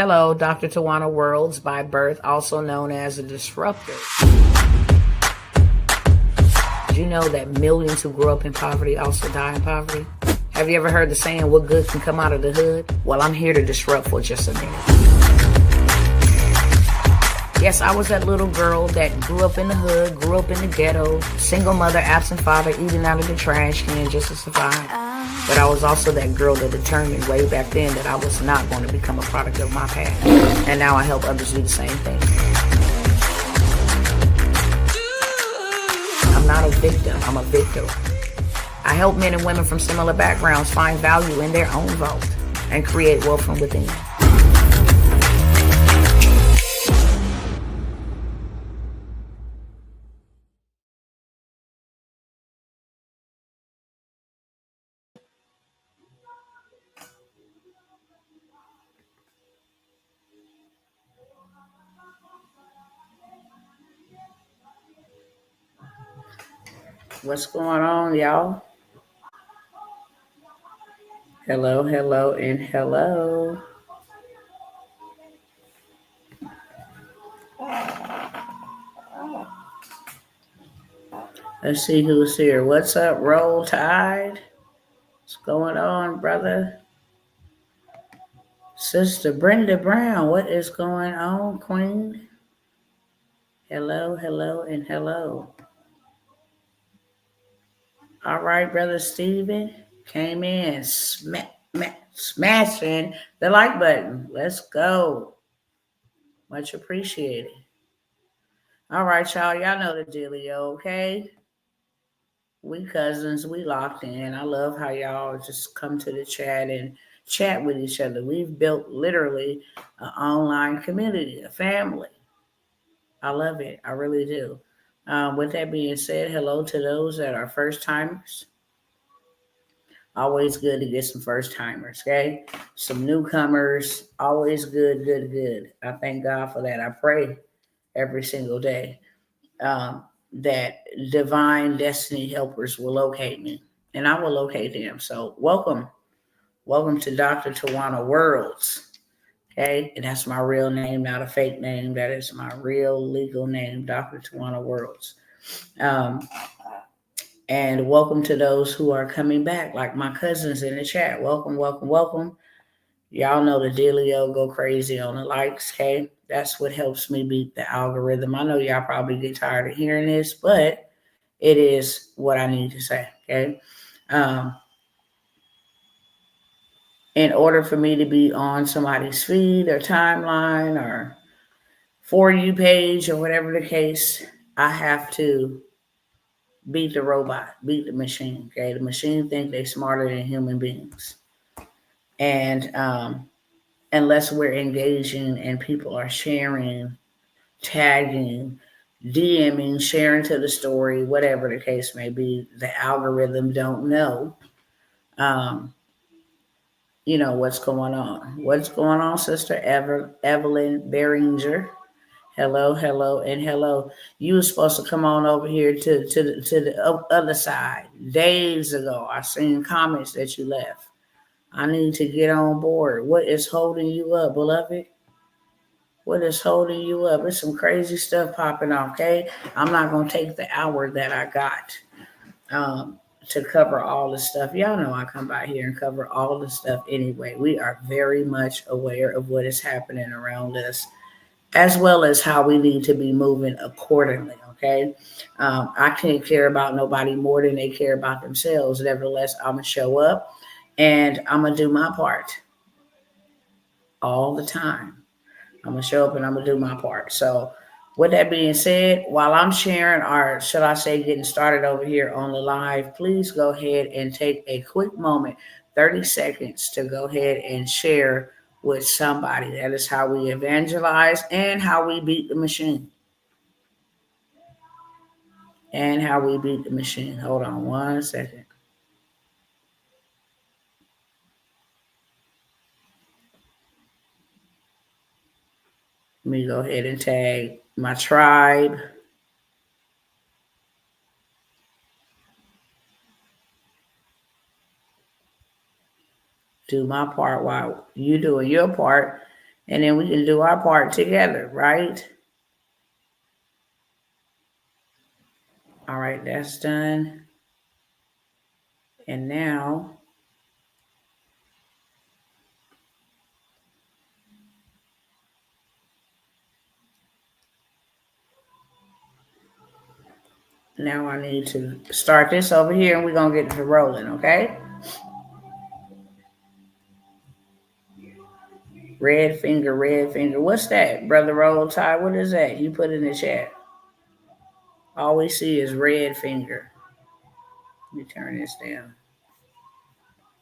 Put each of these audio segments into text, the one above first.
Hello, Dr. Tawana Worlds by birth, also known as a disruptor. Did you know that millions who grow up in poverty also die in poverty? Have you ever heard the saying, what good can come out of the hood? Well, I'm here to disrupt for just a minute. Yes, I was that little girl that grew up in the hood, grew up in the ghetto, single mother, absent father, eating out of the trash can just to survive. But I was also that girl that determined way back then that I was not going to become a product of my past. And now I help others do the same thing. I'm not a victim, I'm a victor. I help men and women from similar backgrounds find value in their own vault and create wealth from within. What's going on, y'all? Hello, hello, and hello. Let's see who's here. What's up, Roll Tide? What's going on, brother? Sister Brenda Brown, what is going on, Queen? Hello, hello, and hello. All right, Brother Steven came in smashing the like button. Let's go. Much appreciated. All right, y'all. Y'all know the dealio, okay? We cousins, we locked in. I love how y'all just come to the chat and chat with each other. We've built literally an online community, a family. I love it. I really do. With that being said, hello to those that are first timers. Always good to get some first timers, okay? Some newcomers, always good, good, good. I thank God for that. I pray every single day that divine destiny helpers will locate me and I will locate them. So welcome to Dr. Tawana Worlds, okay? And that's my real name, not a fake name. That is my real legal name, Dr. Tawana Worlds. And welcome to those who are coming back, like my cousins in the chat. Welcome, welcome, welcome. Y'all know the dealio, go crazy on the likes, okay? That's what helps me beat the algorithm. I know y'all probably get tired of hearing this, but it is what I need to say, okay? In order for me to be on somebody's feed or timeline or For You page or whatever the case, I have to beat the robot, beat the machine, okay? The machine think they're smarter than human beings. And unless we're engaging and people are sharing, tagging, DMing, sharing to the story, whatever the case may be, the algorithm don't know, what's going on. What's going on, Sister Evelyn Beringer? Hello, hello, and hello. You were supposed to come on over here to the other side days ago. I seen comments that you left. I need to get on board. What is holding you up, beloved? What is holding you up? There's some crazy stuff popping off, okay? I'm not going to take the hour that I got to cover all the stuff. Y'all know I come by here and cover all the stuff anyway. We are very much aware of what is happening around us, as well as how we need to be moving accordingly, okay? I can't care about nobody more than they care about themselves. Nevertheless, I'm going to show up and I'm going to do my part all the time. I'm going to show up and I'm going to do my part. So with that being said, while I'm sharing, or should I say getting started over here on the live, please go ahead and take a quick moment, 30 seconds, to go ahead and share with somebody. That is how we evangelize and how we beat the machine. Hold on one second. Let me go ahead and tag my tribe. Do my part while you doing your part. And then we can do our part together, right? All right, that's done. And now I need to start this over here and we're going to get to rolling, okay? Red finger, red finger. What's that, Brother Roll Tide? What is that? You put in the chat. All we see is red finger. Let me turn this down.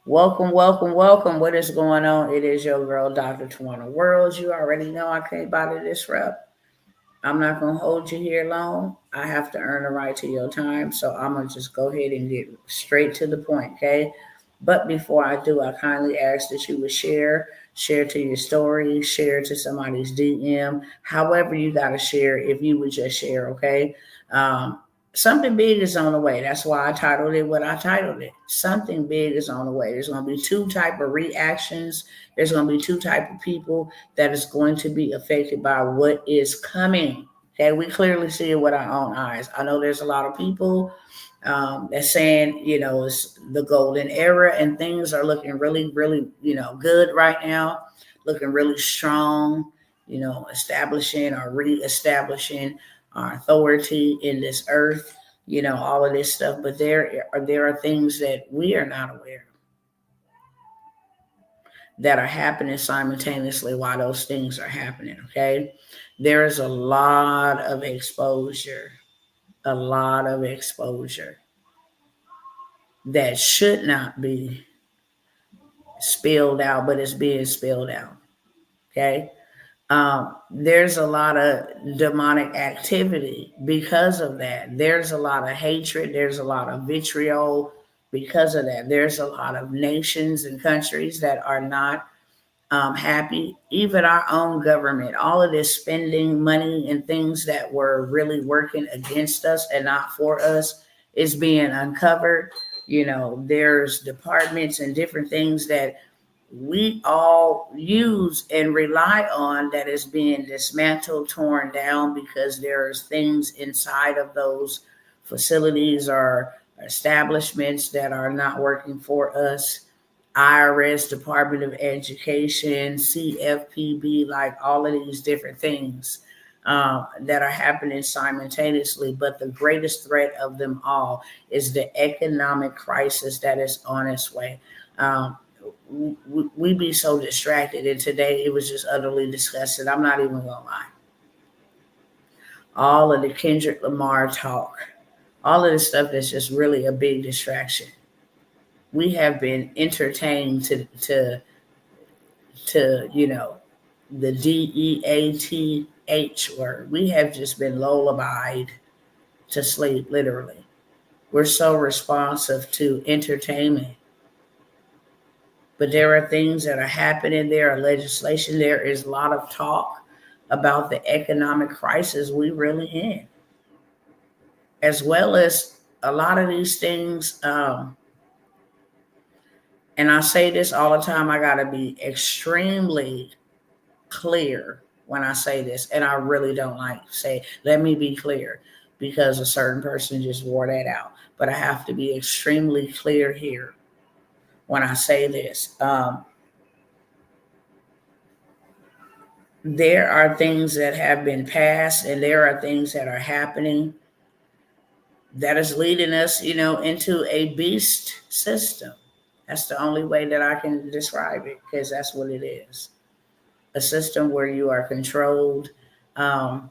Welcome, welcome, welcome. What is going on? It is your girl, Dr. Tawana Worlds. You already know I can't bother this rep. I'm not going to hold you here long. I have to earn the right to your time. So I'm going to just go ahead and get straight to the point, okay? But before I do, I kindly ask that you would share to your story, share to somebody's DM, however you got to share, if you would just share, okay? Um, Something big is on the way. That's why I titled it what I titled it. Something big is on the way. There's going to be two type of reactions. There's going to be two type of people that is going to be affected by what is coming. Okay, we clearly see it with our own eyes. I know there's a lot of people that's saying, it's the golden era and things are looking really, really, good right now, looking really strong, establishing or reestablishing our authority in this earth, all of this stuff. But there are things that we are not aware of that are happening simultaneously while those things are happening, okay? There is a lot of exposure that should not be spilled out, but it's being spilled out, okay? There's a lot of demonic activity because of that. There's a lot of hatred. There's a lot of vitriol because of that. There's a lot of nations and countries that are not happy. Even our own government, all of this spending money and things that were really working against us and not for us is being uncovered. There's departments and different things that we all use and rely on that is being dismantled, torn down because there's things inside of those facilities or establishments that are not working for us. IRS, Department of Education, CFPB, like all of these different things that are happening simultaneously. But the greatest threat of them all is the economic crisis that is on its way. We be so distracted, and today it was just utterly disgusting. I'm not even gonna lie. All of the Kendrick Lamar talk, all of this stuff that's just really a big distraction. We have been entertained to the DEATH word. We have just been lullabied to sleep, literally. We're so responsive to entertainment. But there are things that are happening. There are legislation. There is a lot of talk about the economic crisis we really in, as well as a lot of these things. And I say this all the time. I got to be extremely clear when I say this, and I really don't like to say, let me be clear, because a certain person just wore that out. But I have to be extremely clear here when I say this. There are things that have been passed and there are things that are happening that is leading us, into a beast system. That's the only way that I can describe it, because that's what it is. A system where you are controlled. I've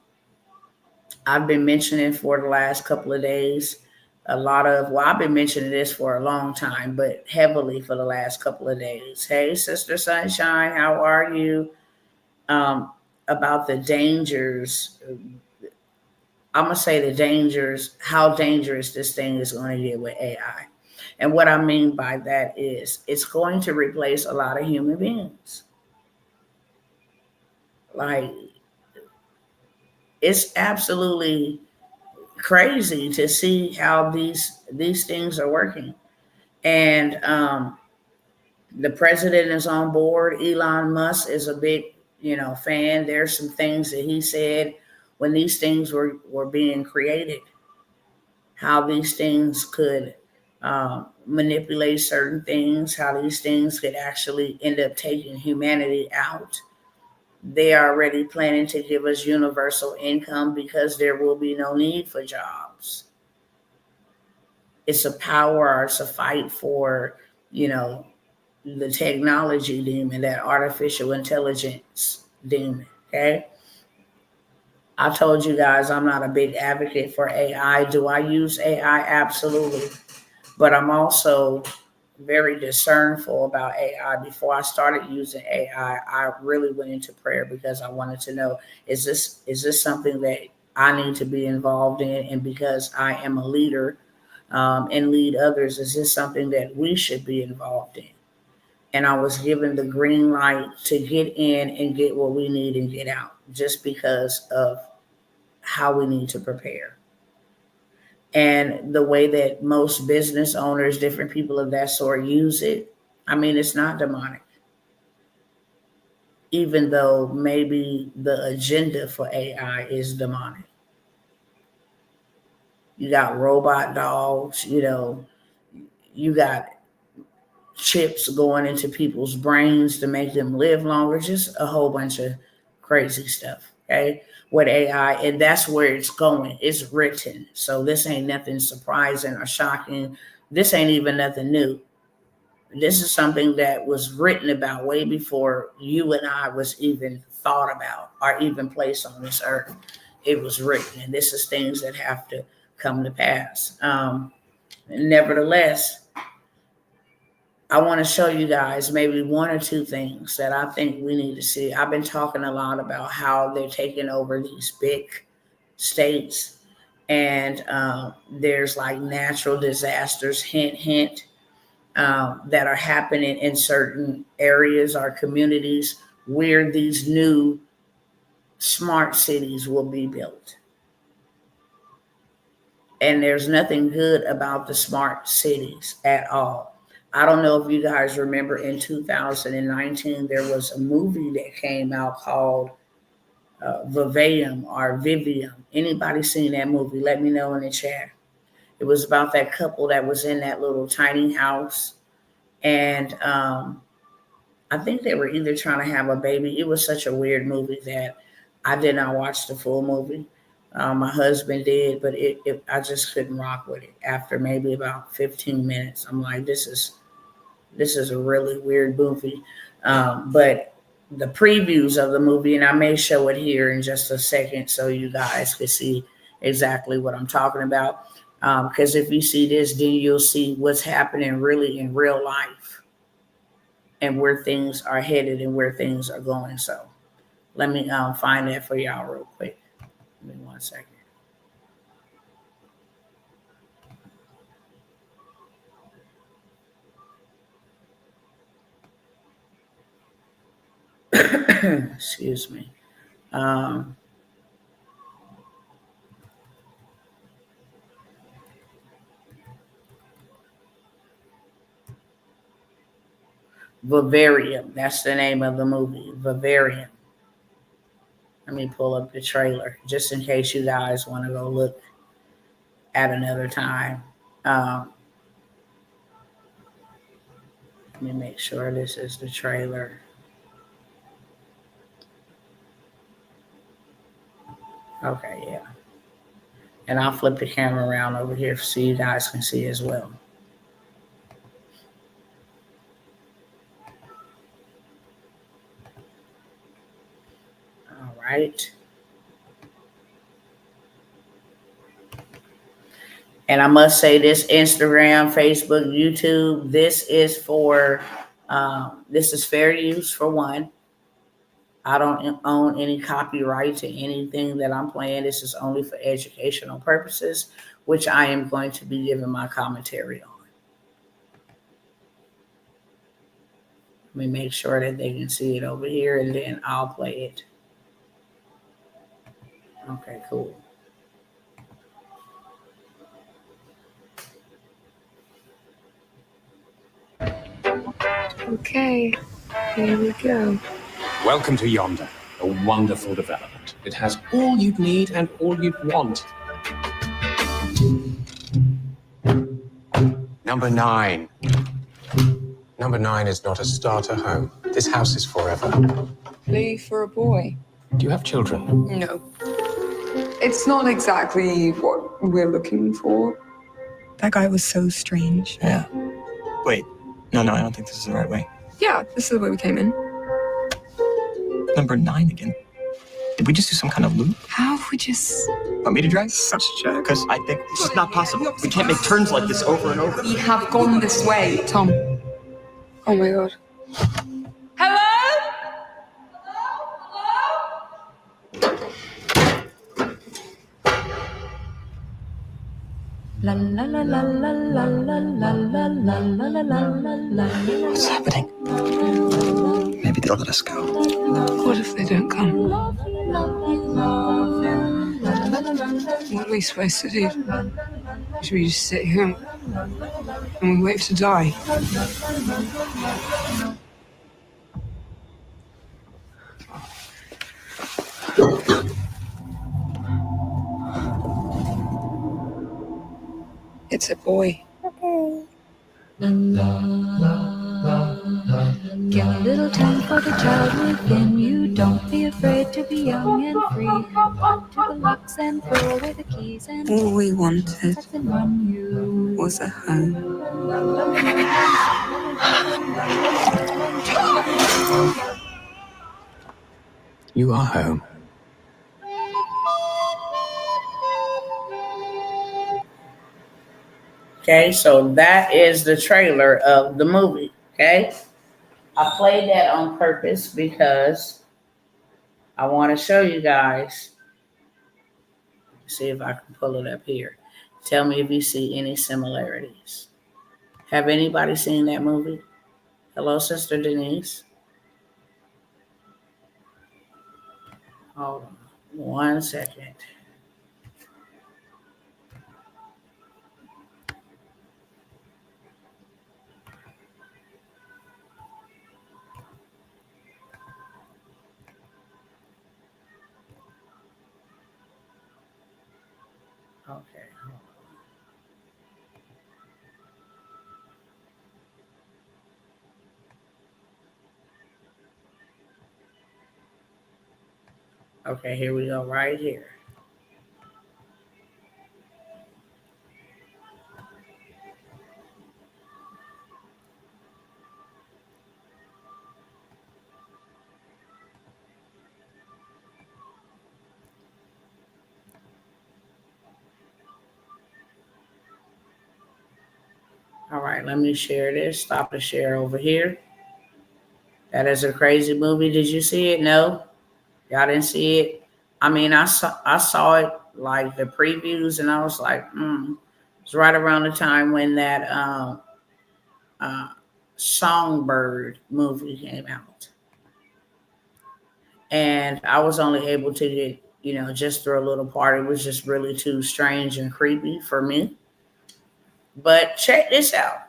been mentioning for the last couple of days I've been mentioning this for a long time, but heavily for the last couple of days. Hey, Sister Sunshine, how are you? About the dangers. I'm going to say the dangers, how dangerous this thing is going to get with AI. And what I mean by that is it's going to replace a lot of human beings. Like, it's absolutely crazy to see how these things are working. And the president is on board. Elon Musk is a big, fan. There's some things that he said when these things were being created, how these things could manipulate certain things, how these things could actually end up taking humanity out. They are already planning to give us universal income because there will be no need for jobs. It's a power, it's a fight for, the technology demon, that artificial intelligence demon. Okay. I told you guys I'm not a big advocate for AI. Do I use AI? Absolutely. But I'm also very discernful about AI. Before I started using AI, I really went into prayer because I wanted to know, is this something that I need to be involved in? And because I am a leader and lead others, is this something that we should be involved in? And I was given the green light to get in and get what we need and get out, just because of how we need to prepare. And the way that most business owners, different people of that sort use it, I mean, it's not demonic. Even though maybe the agenda for AI is demonic. You got robot dogs, you got chips going into people's brains to make them live longer, just a whole bunch of crazy stuff. Okay. With AI, and that's where it's going. It's written. So this ain't nothing surprising or shocking. This ain't even nothing new. This is something that was written about way before you and I was even thought about or even placed on this earth. It was written, and this is things that have to come to pass. Nevertheless, I want to show you guys maybe one or two things that I think we need to see. I've been talking a lot about how they're taking over these big states, and there's like natural disasters, hint, hint, that are happening in certain areas or communities where these new smart cities will be built. And there's nothing good about the smart cities at all. I don't know if you guys remember in 2019, there was a movie that came out called Vivium or Vivium. Anybody seen that movie? Let me know in the chat. It was about that couple that was in that little tiny house. And I think they were either trying to have a baby. It was such a weird movie that I did not watch the full movie. My husband did, but I just couldn't rock with it. After maybe about 15 minutes, I'm like, this is a really weird movie. But the previews of the movie, and I may show it here in just a second so you guys can see exactly what I'm talking about. Because if you see this, then you'll see what's happening really in real life and where things are headed and where things are going. So let me find that for y'all real quick. Give me 1 second. Excuse me. Vivarium. That's the name of the movie. Vivarium. Let me pull up the trailer just in case you guys want to go look at another time. Let me make sure this is the trailer. Okay, yeah. And I'll flip the camera around over here so you guys can see as well. All right. And I must say this: Instagram, Facebook, YouTube, this is fair use for one. I don't own any copyright to anything that I'm playing. This is only for educational purposes, which I am going to be giving my commentary on. Let me make sure that they can see it over here, and then I'll play it. Okay, cool. Okay, here we go. Welcome to Yonder, A wonderful development. It has all you'd need and all you'd want. Number 9. Number 9 is not a starter home. This house is forever. Play for a boy. Do you have children? No. It's not exactly what we're looking for. That guy was so strange. Yeah. Wait. No, I don't think this is the right way. Yeah, this is the way we came in. Number 9 again. Did we just do some kind of loop? How if we just... Want me to drive? Such a jerk. Because I think this is not possible. We can't make turns like this over and over. We have gone this way, Tom. Oh my god. Hello? La la la la la la la la la la la la la la. What's happening? Maybe they'll let us go. What if they don't come? What are we supposed to do? Should we just sit here and we wait to die? It's a boy. Okay. Give a little time for the child within you. Don't be afraid to be young and free. Walk to the locks and throw away the keys and All we wanted run you. was a home. You are home. Okay, so that is the trailer of the movie. Okay, I played that on purpose because I want to show you guys. See if I can pull it up here. Tell me if you see any similarities. Have anybody seen that movie? Hello, Sister Denise. Hold on 1 second. Okay, hold on. Okay, here we go, right here. All right, let me share this. Stop the share over here. That is a crazy movie. Did you see it? No? Y'all didn't see it? I mean, I saw it like the previews and I was like, It's right around the time when that Songbird movie came out. And I was only able to get, just through a little part. It was just really too strange and creepy for me. But check this out.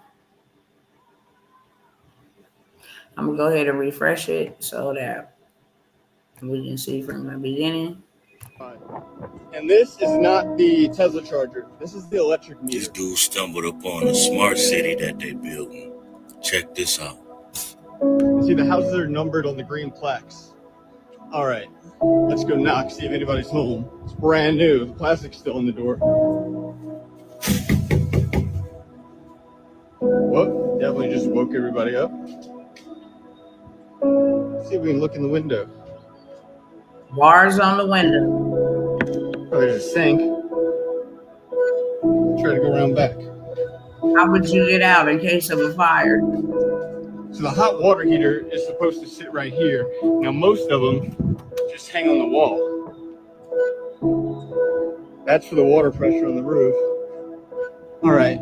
I'm going to go ahead and refresh it so that we can see from the beginning. And this is not the Tesla charger. This is the electric meter. This dude stumbled upon a smart city that they built. Check this out. You see the houses are numbered on the green plaques. All right, let's go knock, see if anybody's home. It's brand new. The plastic's still in the door. Whoop, definitely just woke everybody up. Let's see if we can look in the window. Bars on the window. Oh, there's a sink. Try to go around back. How would you get out in case of a fire? So the hot water heater is supposed to sit right here. Now most of them just hang on the wall. That's for the water pressure on the roof. All right.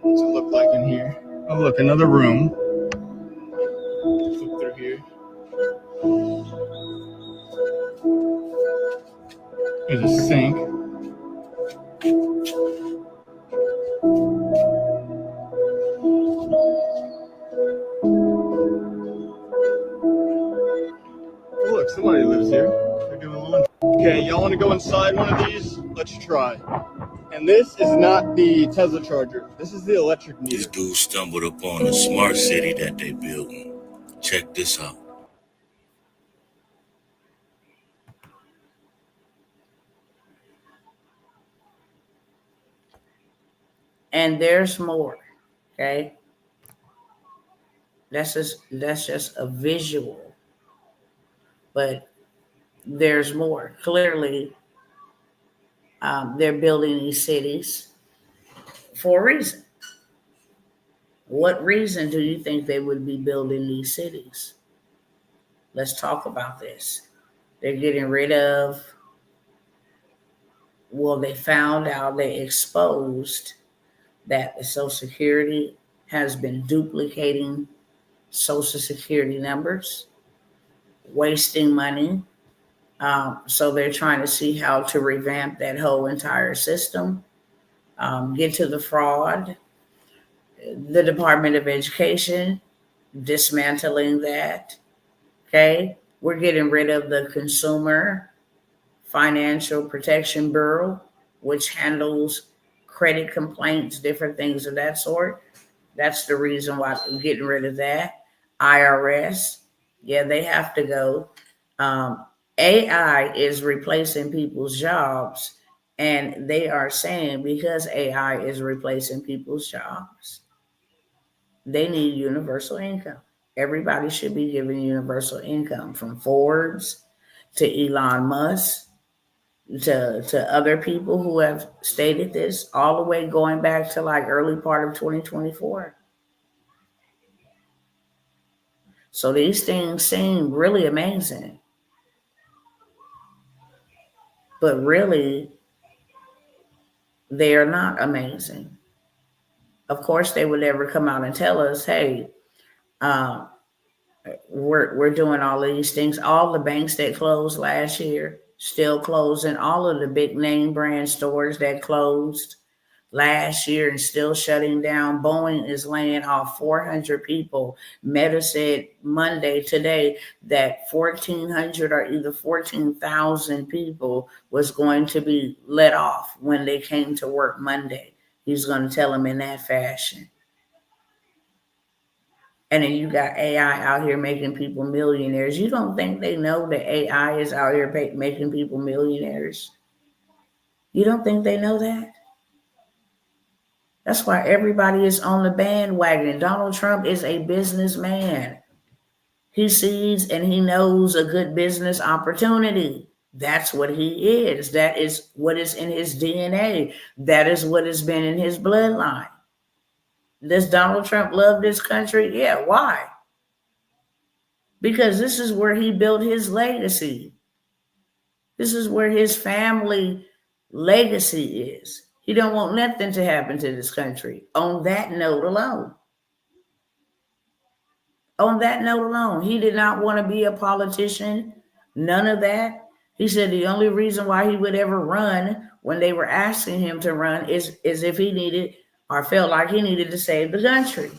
What's it look like in here? Oh, look, another room. Let's look through here. There's a sink. Okay, y'all want to go inside one of these? Let's try. And this is not the Tesla charger. This is the electric meter. This dude stumbled upon a smart city that they building. Check this out. And there's more. Okay. That's just a visual. But there's more. Clearly, they're building these cities for a reason. What reason do you think they would be building these cities? Let's talk about this. They're getting rid of, well, they found out, they exposed that the Social Security has been duplicating Social Security numbers, wasting money. So they're trying to see how to revamp that whole entire system, get to the fraud. The Department of Education, dismantling that. Okay. We're getting rid of the Consumer Financial Protection Bureau, which handles credit complaints, different things of that sort. That's the reason why we're getting rid of that. IRS, yeah, they have to go. AI is replacing people's jobs, and they are saying because AI is replacing people's jobs, they need universal income. Everybody should be given universal income, from Forbes to Elon Musk to other people who have stated this, all the way going back to like early part of 2024. So these things seem really amazing, but really they are not amazing. Of course, they would never come out and tell us, hey, we're doing all of these things. All the banks that closed last year still closing. All of the big name brand stores that closed last year and still shutting down. Boeing is laying off 400 people. Meta said Monday, today, that 1,400 or either 14,000 people was going to be let off when they came to work Monday. He's going to tell them in that fashion. And then you got AI out here making people millionaires. You don't think they know that AI is out here making people millionaires? You don't think they know that? That's why everybody is on the bandwagon. Donald Trump is a businessman. He sees and he knows a good business opportunity. That's what he is. That is what is in his DNA. That is what has been in his bloodline. Does Donald Trump love this country? Yeah. Why? Because this is where he built his legacy. This is where his family legacy is. He don't want nothing to happen to this country. On that note alone. On that note alone, he did not want to be a politician. None of that. He said the only reason why he would ever run when they were asking him to run is if he needed or felt like he needed to save the country.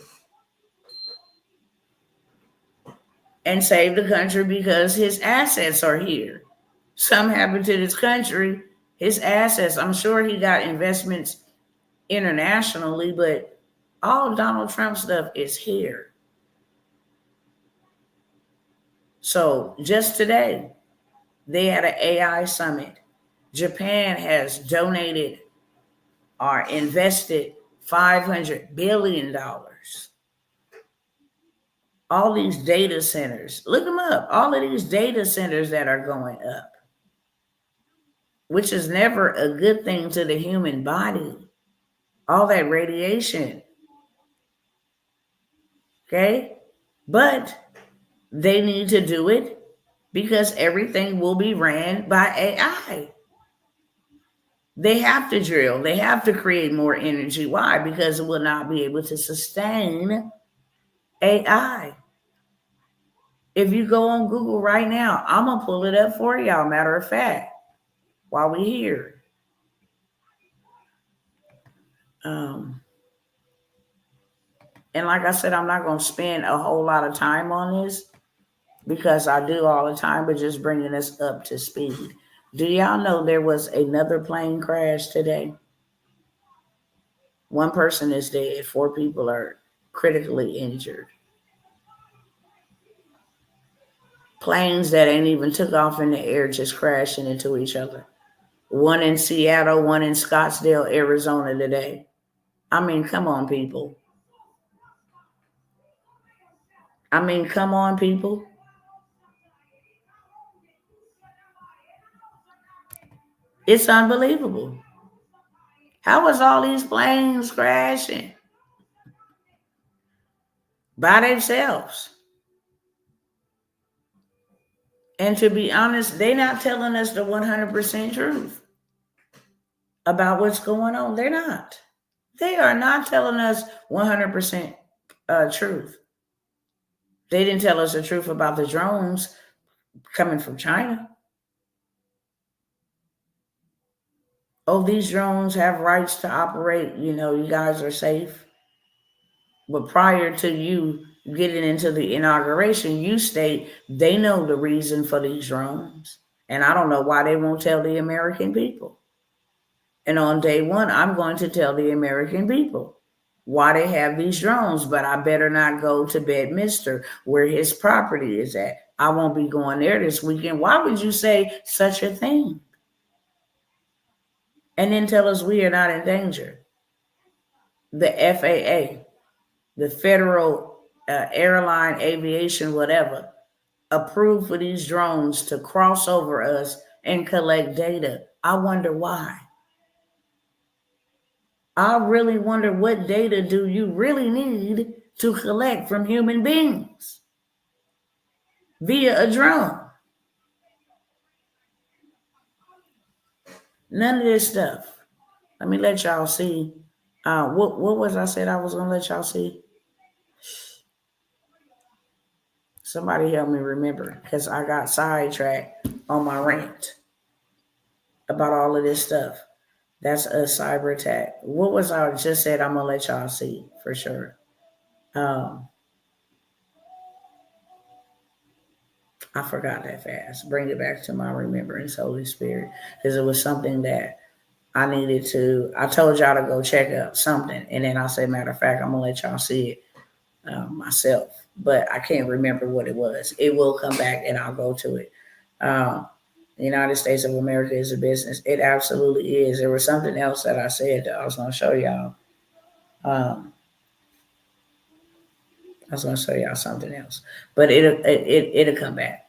And save the country because his assets are here. Something happened to this country, his assets. I'm sure he got investments internationally, but all Donald Trump stuff is here. So just today, they had an AI summit. Japan has donated or invested $500 billion. All these data centers, look them up. All of these data centers that are going up, which is never a good thing to the human body. All that radiation. Okay? But they need to do it because everything will be ran by AI. They have to drill. They have to create more energy. Why? Because it will not be able to sustain AI. If you go on Google right now, I'm going to pull it up for y'all, matter of fact, while we're here. And like I said, I'm not going to spend a whole lot of time on this because I do all the time, but just bringing us up to speed. Do y'all know there was another plane crash today? One person is dead, 4 people are critically injured. Planes that ain't even took off in the air just crashing into each other. One in Seattle, one in Scottsdale, Arizona today. I mean, come on, people. Come on, people. It's unbelievable. How was all these planes crashing by themselves? And to be honest, they're not telling us the 100% truth about what's going on. They're not. They are not telling us 100% truth. They didn't tell us the truth about the drones coming from China. Oh, these drones have rights to operate. You guys are safe. But prior to you getting into the inauguration, you state they know the reason for these drones. And I don't know why they won't tell the American people. And on day one, I'm going to tell the American people why they have these drones, but I better not go to Bedminster where his property is at. I won't be going there this weekend. Why would you say such a thing? And then tell us we are not in danger. The FAA, the Federal Airline Aviation, whatever, approved for these drones to cross over us and collect data. I wonder why. I really wonder what data do you really need to collect from human beings via a drone? None of this stuff. Let me let y'all see. What was I said I was going to let y'all see? Somebody help me remember, because I got sidetracked on my rant about all of this stuff. That's a cyber attack. What was I just said? I'm going to let y'all see for sure. I forgot that fast. Bring it back to my remembrance, Holy Spirit, because it was something that I needed to. I told y'all to go check out something, and then I said, matter of fact, I'm going to let y'all see it myself. But I can't remember what it was. It will come back, and I'll go to it. The United States of America is a business. It absolutely is. There was something else that I said that I was going to show y'all. I was going to show y'all something else, but it'll come back,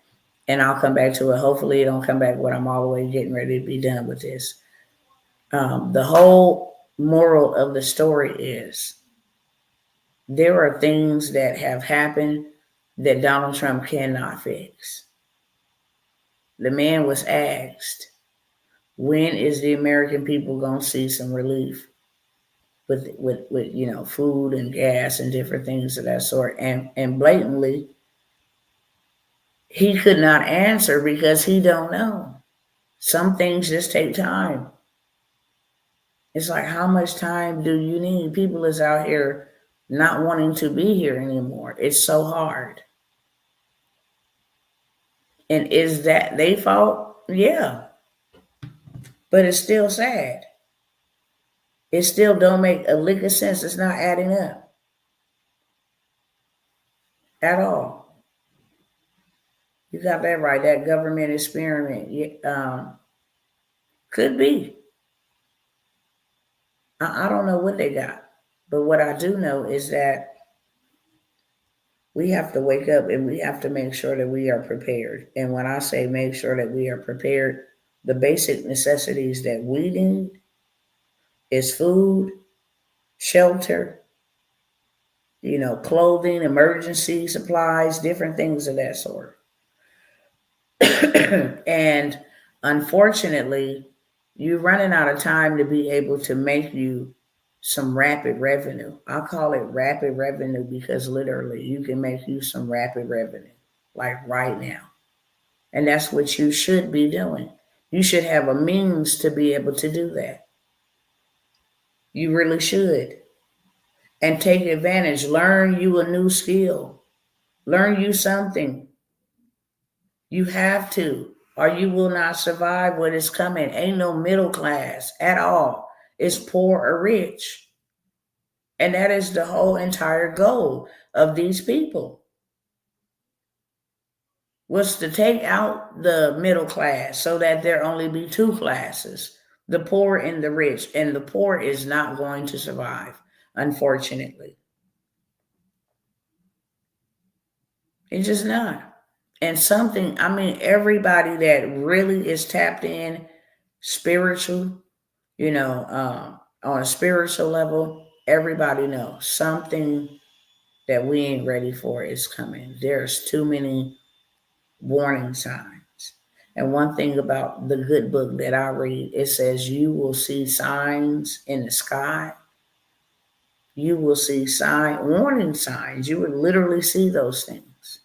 and I'll come back to it. Hopefully, it don't come back when I'm all the way getting ready to be done with this. The whole moral of the story is there are things that have happened that Donald Trump cannot fix. The man was asked, when is the American people going to see some relief with food and gas and different things of that sort? And blatantly, he could not answer because he don't know. Some things just take time. It's like, how much time do you need? People is out here not wanting to be here anymore. It's so hard. And is that their fault? Yeah. But it's still sad. It still don't make a lick of sense. It's not adding up at all. You got that right. That government experiment could be. I don't know what they got. But what I do know is that we have to wake up and we have to make sure that we are prepared. And when I say make sure that we are prepared, the basic necessities that we need is food, shelter, clothing, emergency supplies, different things of that sort. And unfortunately, you're running out of time to be able to make you some rapid revenue. I call it rapid revenue because literally you can make you some rapid revenue, like right now. And that's what you should be doing. You should have a means to be able to do that. You really should. And take advantage. Learn you a new skill. Learn you something. You have to. or you will not survive what is coming. Ain't no middle class at all. It's poor or rich. And that is the whole entire goal of these people, was to take out the middle class so that there only be two classes, the poor and the rich. And the poor is not going to survive, unfortunately. It's just not. And something, I mean, everybody that really is tapped in spiritual, on a spiritual level, everybody knows something that we ain't ready for is coming. There's too many warning signs. And one thing about the good book that I read, it says you will see signs in the sky. You will see warning signs. You would literally see those things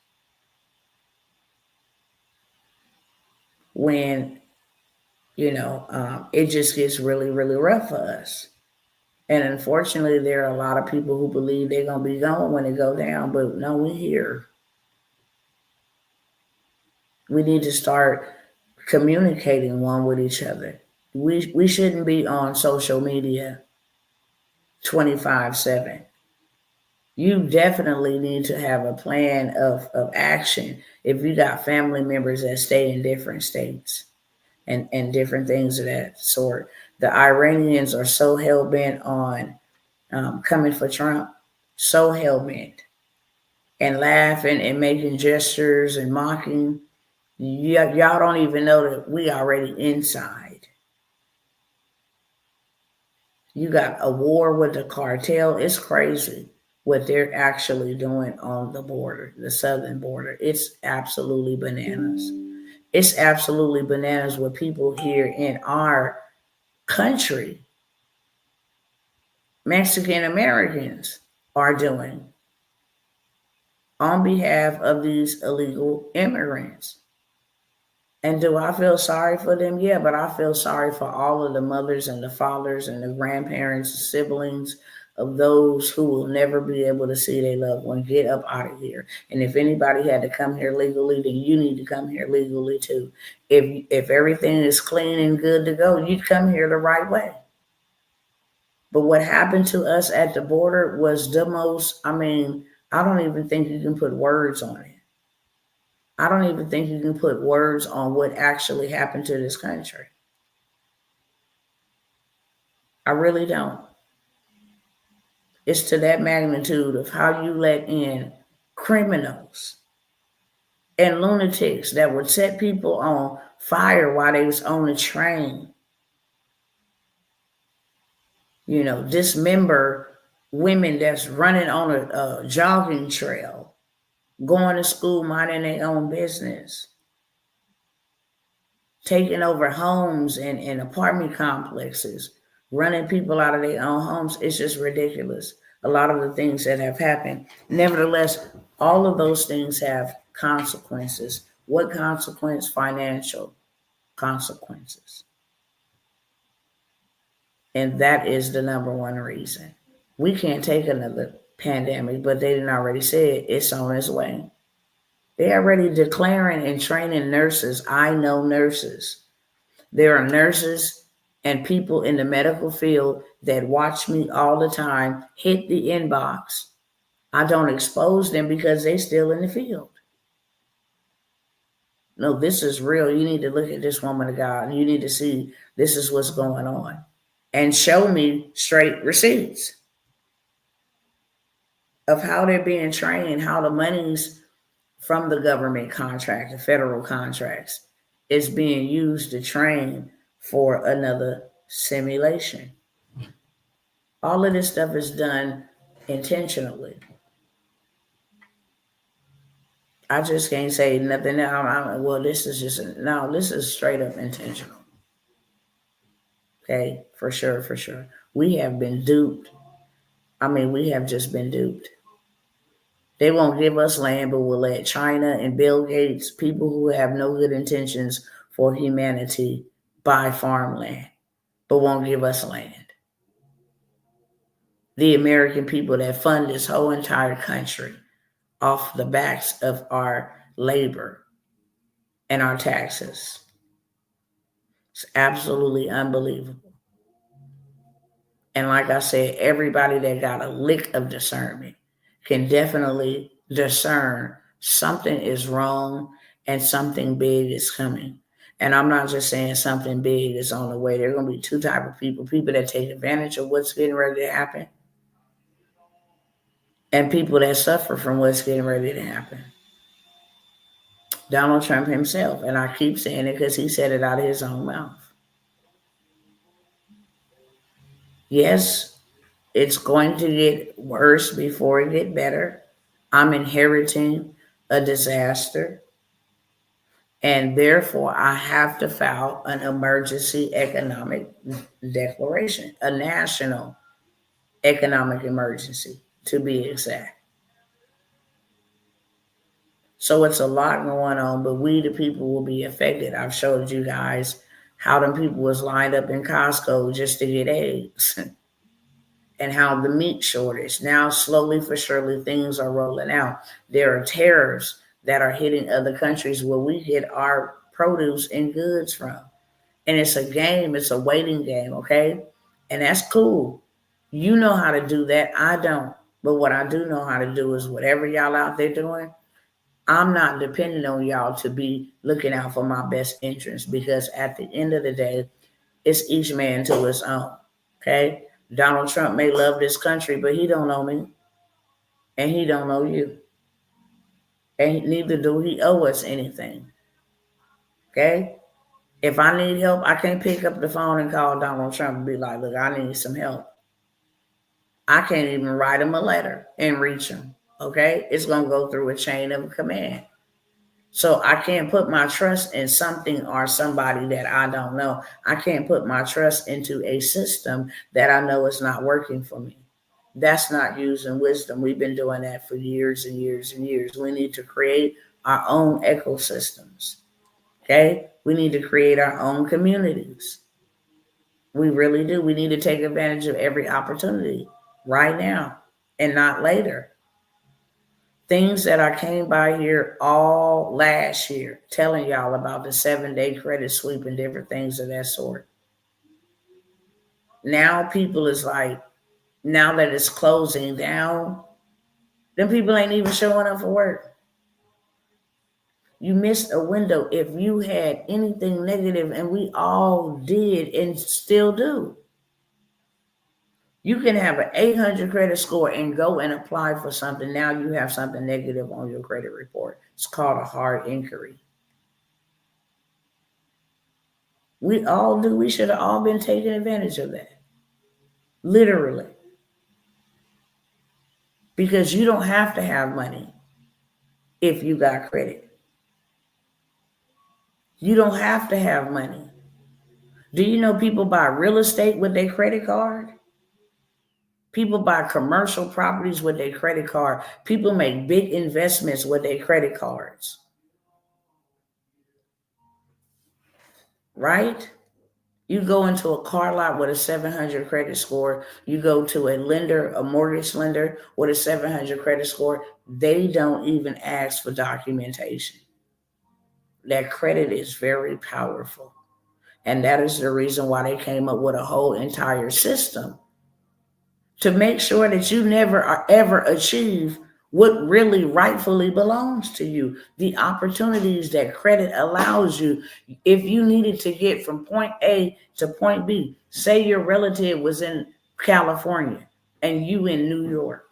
when, it just gets really, really rough for us. And unfortunately, there are a lot of people who believe they're going to be gone when it go down, but no, we're here. We need to start communicating one with each other. We shouldn't be on social media 24/7. You definitely need to have a plan of action if you got family members that stay in different states and different things of that sort. The Iranians are so hell-bent on coming for Trump, so hell-bent, and laughing and making gestures and mocking. Y'all don't even know that we already inside. You got a war with the cartel. It's crazy what they're actually doing on the border, the southern border. It's absolutely bananas. It's absolutely bananas what people here in our country, Mexican Americans, are doing on behalf of these illegal immigrants. And do I feel sorry for them? Yeah, but I feel sorry for all of the mothers and the fathers and the grandparents, the siblings of those who will never be able to see their loved one get up out of here. And if anybody had to come here legally, then you need to come here legally too. If everything is clean and good to go, you'd come here the right way. But what happened to us at the border was the most, I don't even think you can put words on it. I don't even think you can put words on what actually happened to this country. I really don't. It's to that magnitude of how you let in criminals and lunatics that would set people on fire while they was on a train. Dismember women that's running on a jogging trail, going to school, minding their own business, taking over homes and apartment complexes, running people out of their own homes. It's just ridiculous. A lot of the things that have happened. Nevertheless, all of those things have consequences. What consequence? Financial consequences. And that is the number one reason. We can't take another pandemic, but they didn't already say it's on its way. They're already declaring and training nurses. I know nurses. There are nurses and people in the medical field that watch me all the time, hit the inbox. I don't expose them because they're still in the field. No, this is real. You need to look at this woman of God. You need to see this is what's going on. And show me straight receipts of how they're being trained, how the monies from the government contract, the federal contracts, is being used to train for another simulation. All of this stuff is done intentionally. I just can't say nothing now. Well, this is this is straight up intentional. Okay, for sure, for sure. We have been duped. We have just been duped. They won't give us land, but will let China and Bill Gates, people who have no good intentions for humanity, buy farmland, but won't give us land. The American people that fund this whole entire country off the backs of our labor. and our taxes. It's absolutely unbelievable. And like I said, everybody that got a lick of discernment can definitely discern something is wrong and something big is coming. And I'm not just saying something big is on the way. There are going to be two type of people that take advantage of what's getting ready to happen, and people that suffer from what's getting ready to happen. Donald Trump himself, and I keep saying it because he said it out of his own mouth. Yes, it's going to get worse before it get better. I'm inheriting a disaster, and therefore I have to file an emergency economic declaration, a national economic emergency to be exact. So it's a lot going on, but we, the people, will be affected. I've showed you guys how them people was lined up in Costco just to get eggs and how the meat shortage. Now, slowly but surely, things are rolling out. There are tariffs that are hitting other countries where we get our produce and goods from. And it's a game. It's a waiting game, okay? And that's cool. You know how to do that. I don't. But what I do know how to do is whatever y'all out there doing, I'm not depending on y'all to be looking out for my best interest, because at the end of the day, it's each man to his own. Okay? Donald Trump may love this country, but he don't know me. And he don't know you. And neither do he owe us anything. Okay? If I need help, I can't pick up the phone and call Donald Trump and be like, look, I need some help. I can't even write him a letter and reach him. Okay? It's going to go through a chain of command. So I can't put my trust in something or somebody that I don't know. I can't put my trust into a system that I know is not working for me. That's not using wisdom. We've been doing that for years and years and years. We need to create our own ecosystems. Okay? We need to create our own communities. We really do. We need to take advantage of every opportunity right now and not later. Things that I came by here all last year, telling y'all about the 7-day credit sweep and different things of that sort. Now people is like, now that it's closing down, them people ain't even showing up for work. You missed a window if you had anything negative, and we all did and still do. You can have an 800 credit score and go and apply for something. Now you have something negative on your credit report. It's called a hard inquiry. We all do. We should have all been taking advantage of that. Literally. Because you don't have to have money if you got credit. You don't have to have money. Do you know people buy real estate with their credit card? People buy commercial properties with their credit card. People make big investments with their credit cards. Right? You go into a car lot with a 700 credit score. You go to a lender, a mortgage lender with a 700 credit score. They don't even ask for documentation. That credit is very powerful. And that is the reason why they came up with a whole entire system to make sure that you never ever achieve what really rightfully belongs to you. The opportunities that credit allows you. If you needed to get from point A to point B, say your relative was in California and you in New York,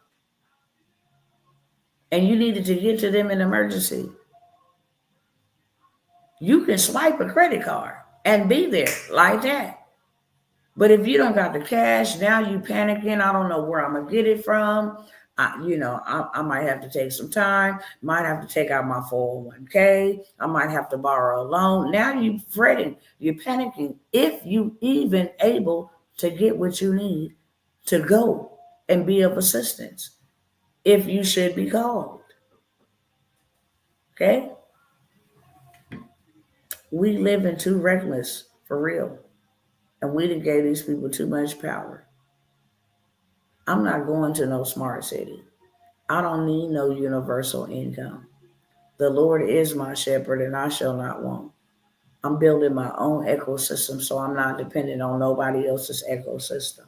and you needed to get to them in emergency, you can swipe a credit card and be there like that. But if you don't got the cash, now you panicking. I don't know where I'm gonna get it from. I might have to take some time. Might have to take out my 401k. I might have to borrow a loan. Now you fretting. You're panicking. If you even able to get what you need to go and be of assistance, if you should be called. Okay. We live in too reckless for real. And we done gave these people too much power. I'm not going to no smart city. I don't need no universal income. The Lord is my shepherd, and I shall not want. I'm building my own ecosystem, so I'm not dependent on nobody else's ecosystem.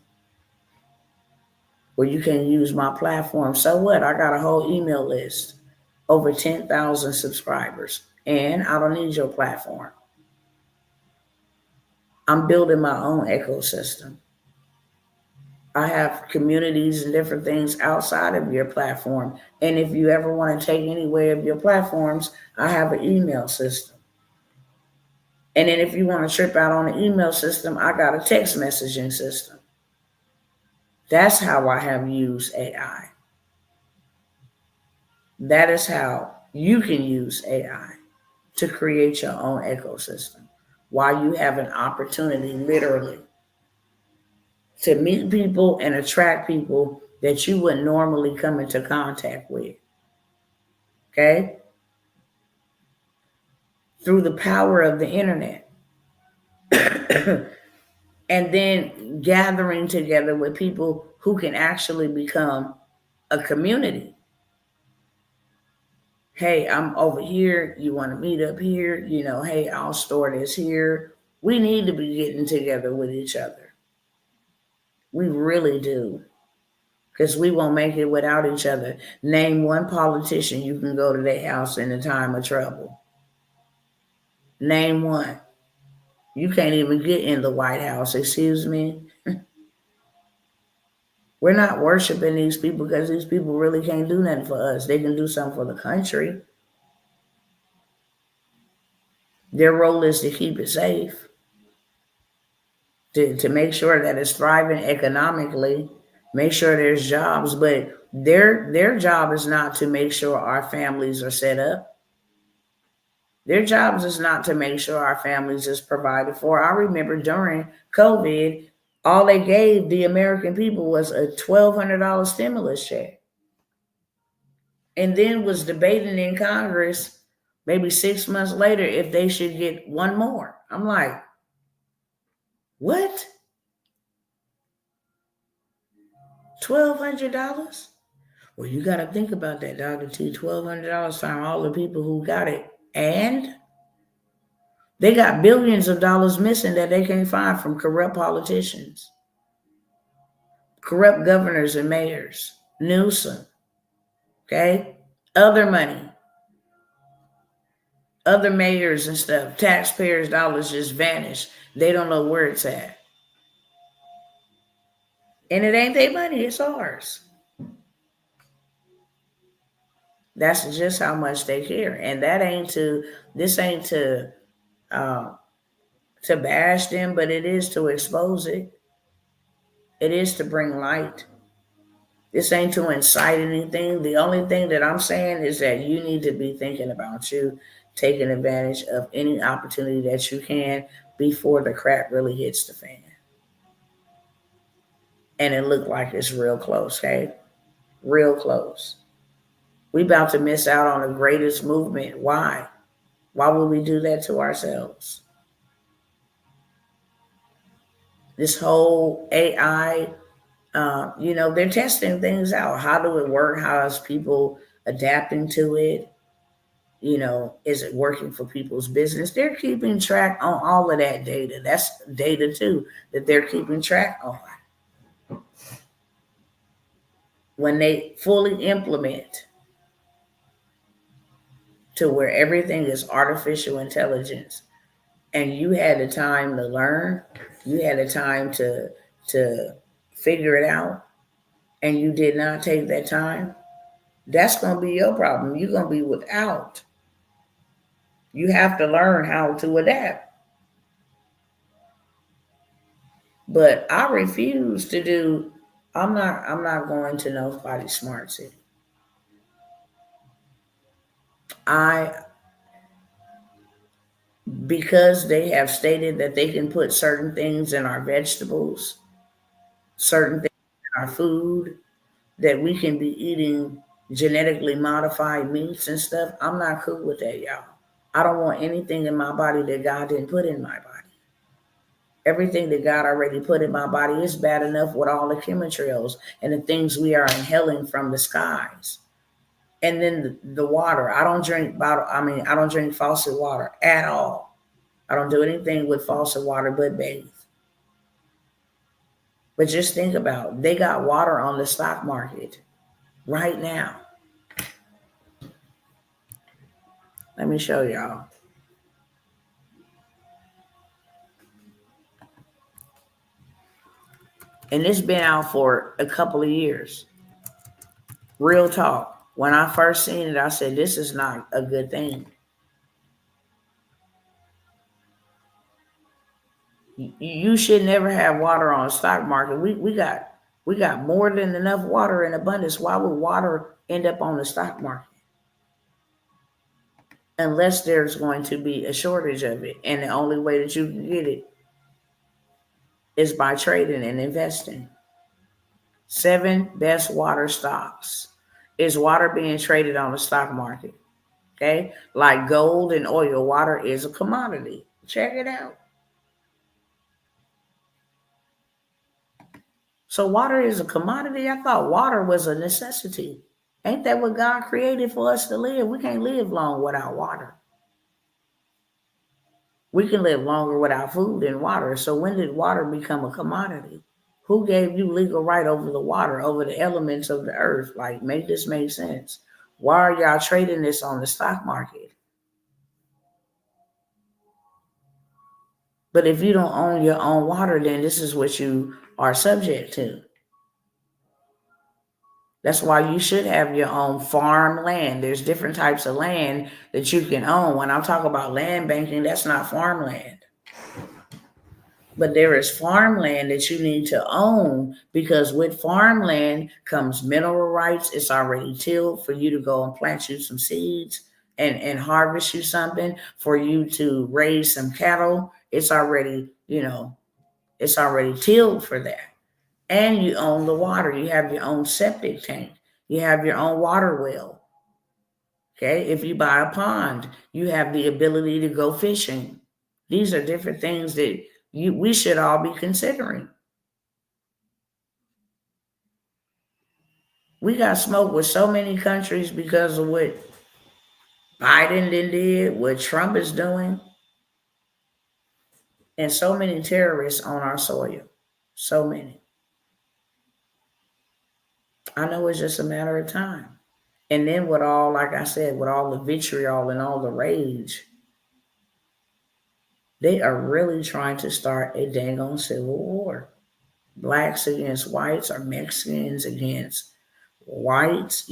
Where you can use my platform. So what? I got a whole email list, over 10,000 subscribers, and I don't need your platform. I'm building my own ecosystem. I have communities and different things outside of your platform. And if you ever want to take any way of your platforms, I have an email system. And then if you want to trip out on the email system, I got a text messaging system. That's how I have used AI. That is how you can use AI to create your own ecosystem while you have an opportunity, literally, to meet people and attract people that you would normally come into contact with. Okay? Through the power of the internet. And then gathering together with people who can actually become a community. Hey, I'm over here. You want to meet up here? Hey, I'll store this here. We need to be getting together with each other. We really do. Because we won't make it without each other. Name one politician you can go to their house in a time of trouble. Name one. You can't even get in the White House, excuse me. We're not worshiping these people because these people really can't do nothing for us. They can do something for the country. Their role is to keep it safe, to make sure that it's thriving economically, make sure there's jobs, but their job is not to make sure our families are set up. Their jobs is not to make sure our families is provided for. I remember during COVID, all they gave the American people was a $1,200 stimulus check. And then was debating in Congress maybe 6 months later if they should get one more. I'm like, what? $1,200? Well, you got to think about that, Dr. T. $1,200 times all the people who got it. And they got billions of dollars missing that they can't find from corrupt politicians, corrupt governors and mayors, Newsom, okay? Other money, other mayors and stuff, taxpayers' dollars just vanish. They don't know where it's at. And it ain't their money, it's ours. That's just how much they care. And this ain't to bash them, but it is to expose it. It is to bring light. This ain't to incite anything. The only thing that I'm saying is that you need to be thinking about you taking advantage of any opportunity that you can before the crap really hits the fan. And it looked like it's real close, okay? Real close. We about to miss out on the greatest movement. Why? Why would we do that to ourselves? This whole AI, they're testing things out. How do it work? How is people adapting to it? Is it working for people's business? They're keeping track on all of that data. That's data too, that they're keeping track on. When they fully implement to where everything is artificial intelligence, and you had the time to learn, you had the time to figure it out, and you did not take that time, that's going to be your problem. You're going to be without. You have to learn how to adapt. But I refuse to do, I'm not going to nobody's smart city. Because they have stated that they can put certain things in our vegetables, certain things in our food, that we can be eating genetically modified meats and stuff. I'm not cool with that, y'all. I don't want anything in my body that God didn't put in my body. Everything that God already put in my body is bad enough with all the chemtrails and the things we are inhaling from the skies. And then the water. I don't drink I don't drink faucet water at all. I don't do anything with faucet water but bathe. But just think about it. They got water on the stock market right now. Let me show y'all. And it's been out for a couple of years. Real talk. When I first seen it, I said, this is not a good thing. You should never have water on the stock market. We got more than enough water in abundance. Why would water end up on the stock market? Unless there's going to be a shortage of it. And the only way that you can get it is by trading and investing. 7 best water stocks. Is water being traded on the stock market? Okay. Like gold and oil, water is a commodity. Check it out. So water is a commodity? I thought water was a necessity. Ain't that what God created for us to live? We can't live long without water. We can live longer without food than water. So when did water become a commodity? Who gave you legal right over the water, over the elements of the earth? Like, make this make sense. Why are y'all trading this on the stock market? But if you don't own your own water, then this is what you are subject to. That's why you should have your own farm land. There's different types of land that you can own. When I'm talking about land banking, that's not farmland. But there is farmland that you need to own, because with farmland comes mineral rights. It's already tilled for you to go and plant you some seeds and harvest you something, for you to raise some cattle. It's already, it's already tilled for that. And you own the water. You have your own septic tank. You have your own water well. Okay. If you buy a pond, you have the ability to go fishing. These are different things that we should all be considering. We got smoked with so many countries because of what Biden did, what Trump is doing, and so many terrorists on our soil. So many. I know it's just a matter of time. And then with all, like I said, with all the vitriol and all the rage, they are really trying to start a dang on civil war. Blacks against whites, or Mexicans against whites,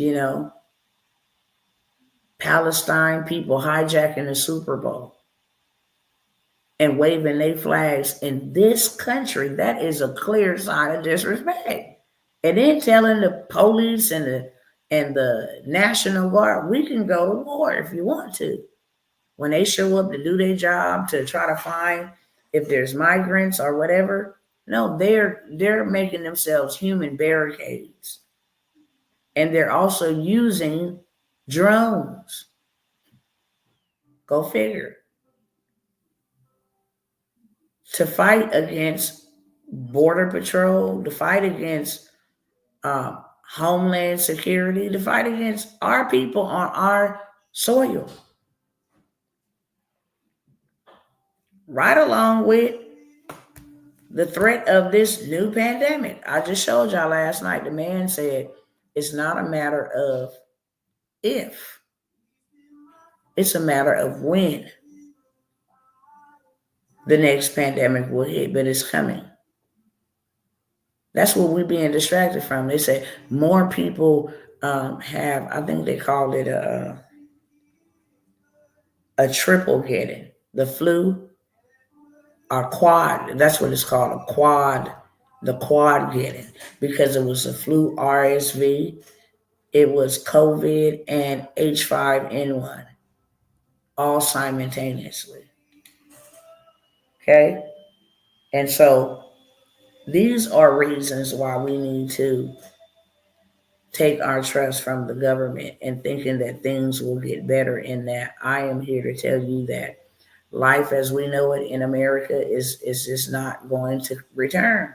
Palestine people hijacking the Super Bowl and waving their flags in this country. That is a clear sign of disrespect. And then telling the police and the National Guard, we can go to war if you want to. When they show up to do their job, to try to find if there's migrants or whatever, no, they're making themselves human barricades. And they're also using drones. Go figure. To fight against Border Patrol, to fight against Homeland Security, to fight against our people on our soil. Right along with the threat of this new pandemic. I just showed y'all last night, the man said it's not a matter of if, it's a matter of when the next pandemic will hit, but it's coming. That's what we're being distracted from. They say more people have, I think they called it a triple getting, the flu, or quad. That's what it's called, a quad, the quad getting, because it was the flu, RSV, it was COVID, and H5N1, all simultaneously. Okay? And so these are reasons why we need to take our trust from the government and thinking that things will get better, in that I am here to tell you that life as we know it in America is just not going to return.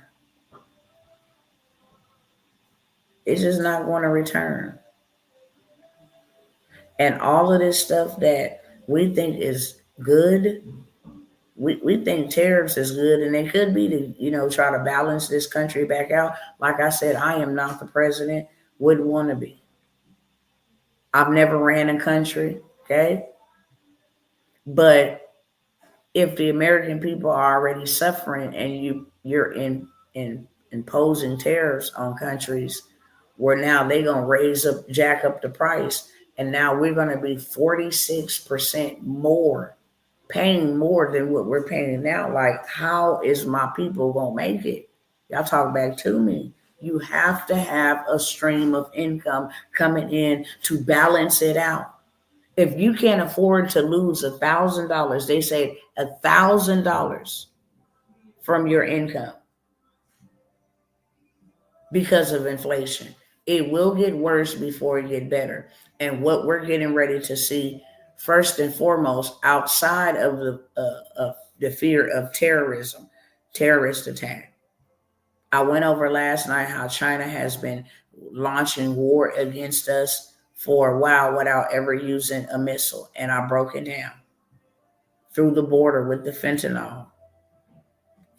It's just not going to return. And all of this stuff that we think is good, we think tariffs is good, and it could be to, try to balance this country back out. Like I said, I am not the president, wouldn't want to be. I've never ran a country, okay? But if the American people are already suffering and you're in imposing tariffs on countries where now they're gonna jack up the price, and now we're gonna be 46% more, paying more than what we're paying now. Like, how is my people gonna make it? Y'all talk back to me. You have to have a stream of income coming in to balance it out. If you can't afford to lose $1,000, they say $1,000 from your income because of inflation, it will get worse before it get better. And what we're getting ready to see, first and foremost, outside of the fear of terrorist attack. I went over last night how China has been launching war against us for a while without ever using a missile. And I broke it down through the border with the fentanyl,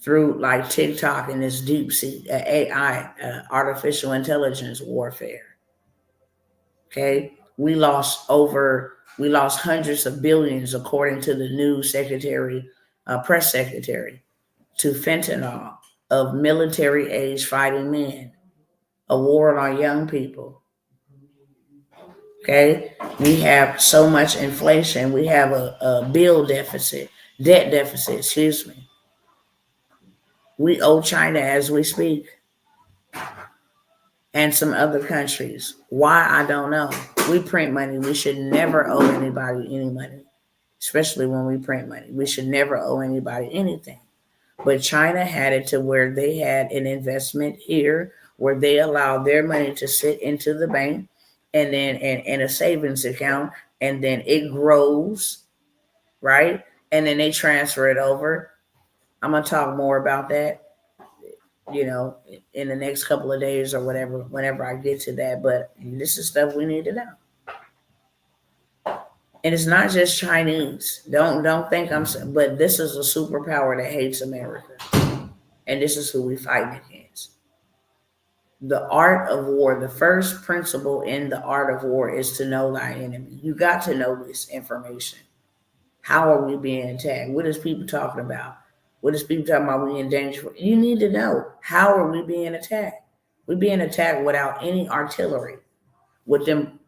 through like TikTok and this deep sea AI, artificial intelligence warfare. Okay. We lost hundreds of billions, according to the new press secretary, to fentanyl, of military age fighting men, a war on young people. Okay, we have so much inflation. We have a debt deficit, excuse me. We owe China as we speak, and some other countries. Why, I don't know. We print money. We should never owe anybody any money, especially when we print money. We should never owe anybody anything. But China had it to where they had an investment here where they allowed their money to sit into the bank and then in a savings account, and then it grows, right? And then they transfer it over. I'm going to talk more about that, in the next couple of days or whatever, whenever I get to that. But this is stuff we need to know. And it's not just Chinese. Don't think but this is a superpower that hates America. And this is who we fighting against. The art of war, the first principle in the art of war is to know thy enemy. You got to know this information. How are we being attacked? What is people talking about? What is people talking about we in danger? You need to know, how are we being attacked? We're being attacked without any artillery. With them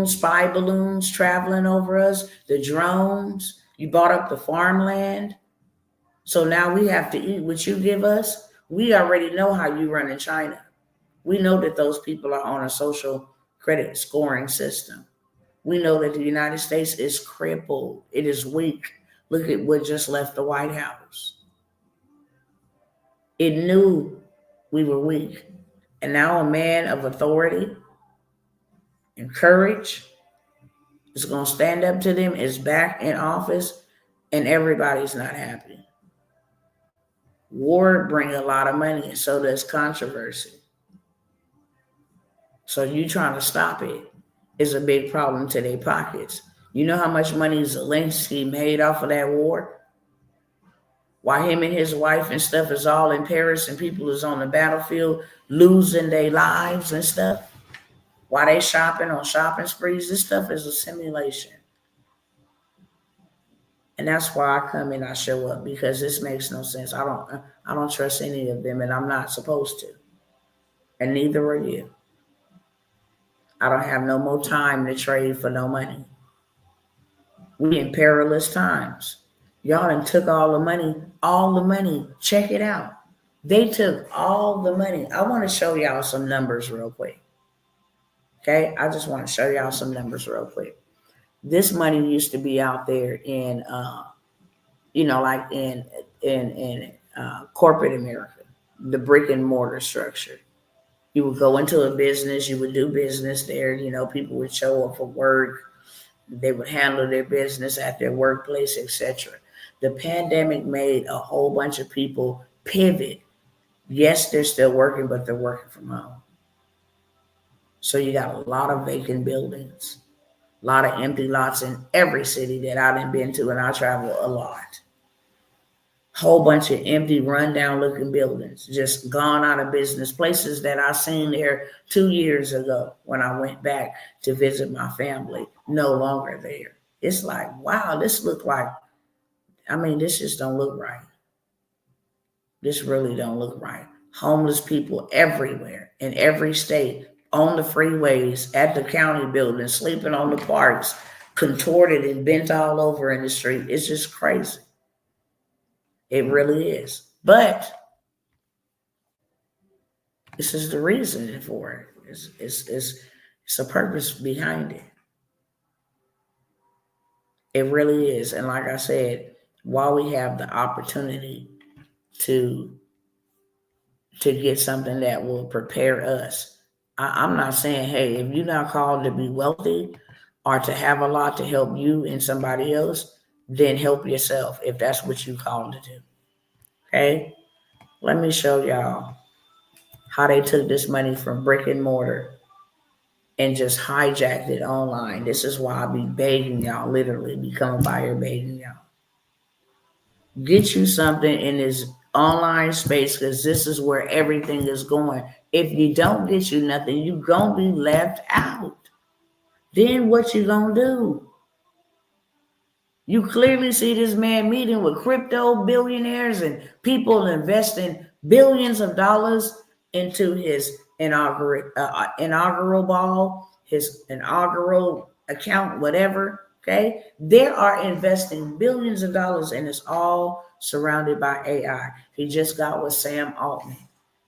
spy balloons traveling over us, the drones, you bought up the farmland. So now we have to eat what you give us. We already know how you run in China. We know that those people are on a social credit scoring system. We know that the United States is crippled. It is weak. Look at what just left the White House. It knew we were weak. And now a man of authority and courage is going to stand up to them, is back in office, and everybody's not happy. War brings a lot of money, and so does controversy. So you trying to stop it is a big problem to their pockets. You know how much money Zelensky made off of that war? Why him and his wife and stuff is all in Paris and people is on the battlefield losing their lives and stuff? Why they shopping on shopping sprees? This stuff is a simulation. And that's why I come and I show up, because this makes no sense. I don't trust any of them, and I'm not supposed to. And neither are you. I don't have no more time to trade for no money. We in perilous times. Y'all done took all the money. Check it out. They took all the money. I want to show y'all some numbers real quick. Okay, I just want to show y'all some numbers real quick. This money used to be out there in, like in corporate America, the brick and mortar structure. You would go into a business, you would do business there. People would show up for work. They would handle their business at their workplace, etc. The pandemic made a whole bunch of people pivot. Yes, they're still working, but they're working from home. So you got a lot of vacant buildings. A lot of empty lots in every city that I done been to, and I travel a lot. Whole bunch of empty, rundown looking buildings, just gone out of business. Places that I seen there 2 years ago when I went back to visit my family, no longer there. It's like, wow, this look like, this just don't look right. This really don't look right. Homeless people everywhere in every state, on the freeways, at the county buildings, sleeping on the parks, contorted and bent all over in the street. It's just crazy. It really is. But this is the reason for it. It's a purpose behind it. It really is. And like I said, while we have the opportunity to get something that will prepare us, I'm not saying, hey, if you're not called to be wealthy or to have a lot to help you and somebody else, then help yourself if that's what you called to do. Okay? Let me show y'all how they took this money from brick and mortar and just hijacked it online. This is why I be begging y'all, literally become a buyer begging y'all. Get you something in this online space, because this is where everything is going. If you don't get you nothing, you gonna be left out. Then what you gonna do? You clearly see this man meeting with crypto billionaires and people investing billions of dollars into his inaugural ball, his inaugural account, whatever. Okay, they are investing billions of dollars, and it's all surrounded by AI. He just got with Sam Altman.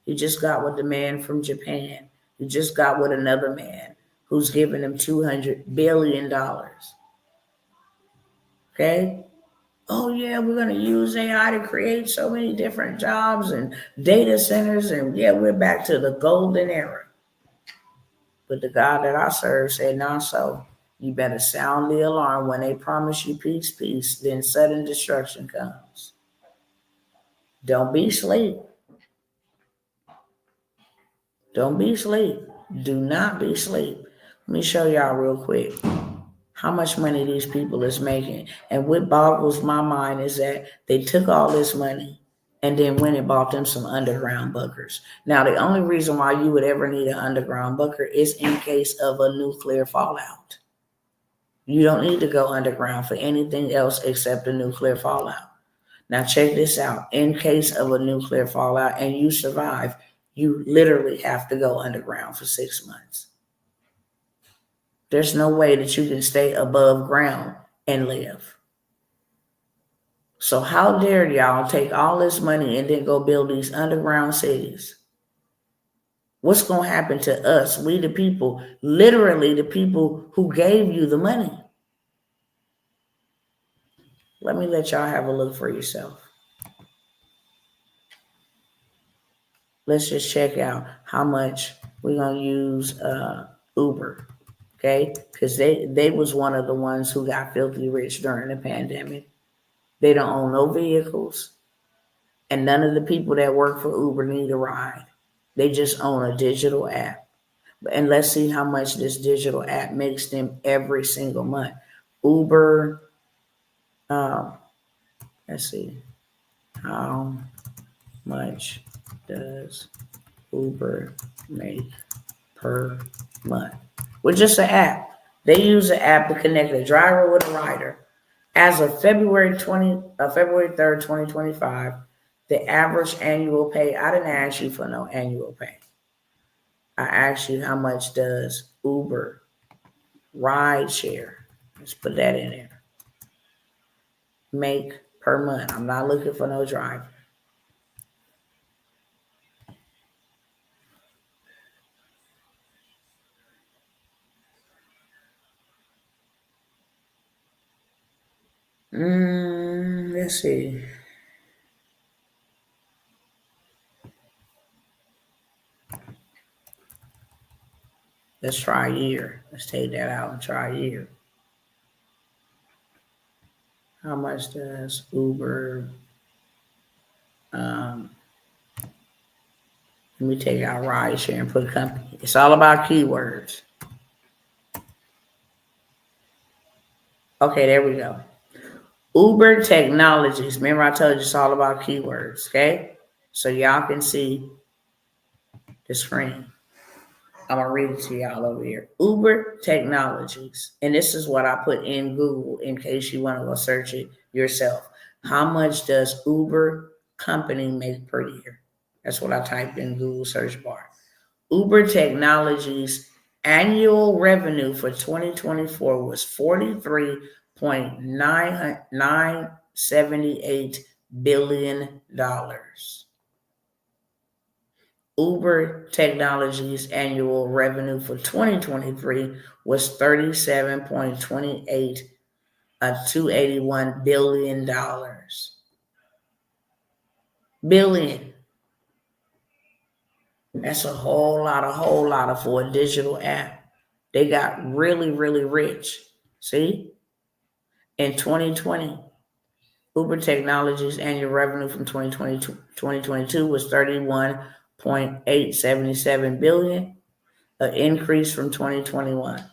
He just got with the man from Japan. He just got with another man who's giving him $200 billion. Okay. Oh yeah, we're going to use AI to create so many different jobs and data centers. And yeah, we're back to the golden era. But the God that I serve said, not so. You better sound the alarm. When they promise you peace, peace, then sudden destruction comes. Don't be asleep. Don't be asleep. Do not be asleep. Let me show y'all real quick how much money these people is making. And what boggles my mind is that they took all this money and then went and bought them some underground bunkers. Now, the only reason why you would ever need an underground bunker is in case of a nuclear fallout. You don't need to go underground for anything else except a nuclear fallout. Now, check this out. In case of a nuclear fallout and you survive, you literally have to go underground for 6 months. There's no way that you can stay above ground and live. So how dare y'all take all this money and then go build these underground cities? What's going to happen to us? We the people, literally the people who gave you the money. Let me let y'all have a look for yourself. Let's just check out how much we're going to use Uber. Okay, because they was one of the ones who got filthy rich during the pandemic. They don't own no vehicles, and none of the people that work for Uber need a ride. They just own a digital app. And let's see how much this digital app makes them every single month. Uber, let's see, how much does Uber make per month? With just an app. They use an app to connect a driver with a rider. As of February 3rd, 2025, the average annual pay, I didn't ask you for no annual pay. I asked you how much does Uber ride share, let's put that in there, make per month. I'm not looking for no driver. Let's see. Let's try a year. Let's take that out and try a year. How much does Uber, let me take out ride share and put company. It's all about keywords. Okay, there we go. Uber Technologies. Remember I told you it's all about keywords, okay? So y'all can see the screen. I'm going to read it to y'all over here. Uber Technologies. And this is what I put in Google in case you want to go search it yourself. How much does Uber company make per year? That's what I typed in Google search bar. Uber Technologies annual revenue for 2024 was $43.978 billion. Uber Technologies annual revenue for 2023 was $37.281 billion. Billion. That's a whole lot for a digital app. They got really, really rich. See? In 2020, Uber Technologies annual revenue from 2022 was $31.877 billion, an increase from 2021.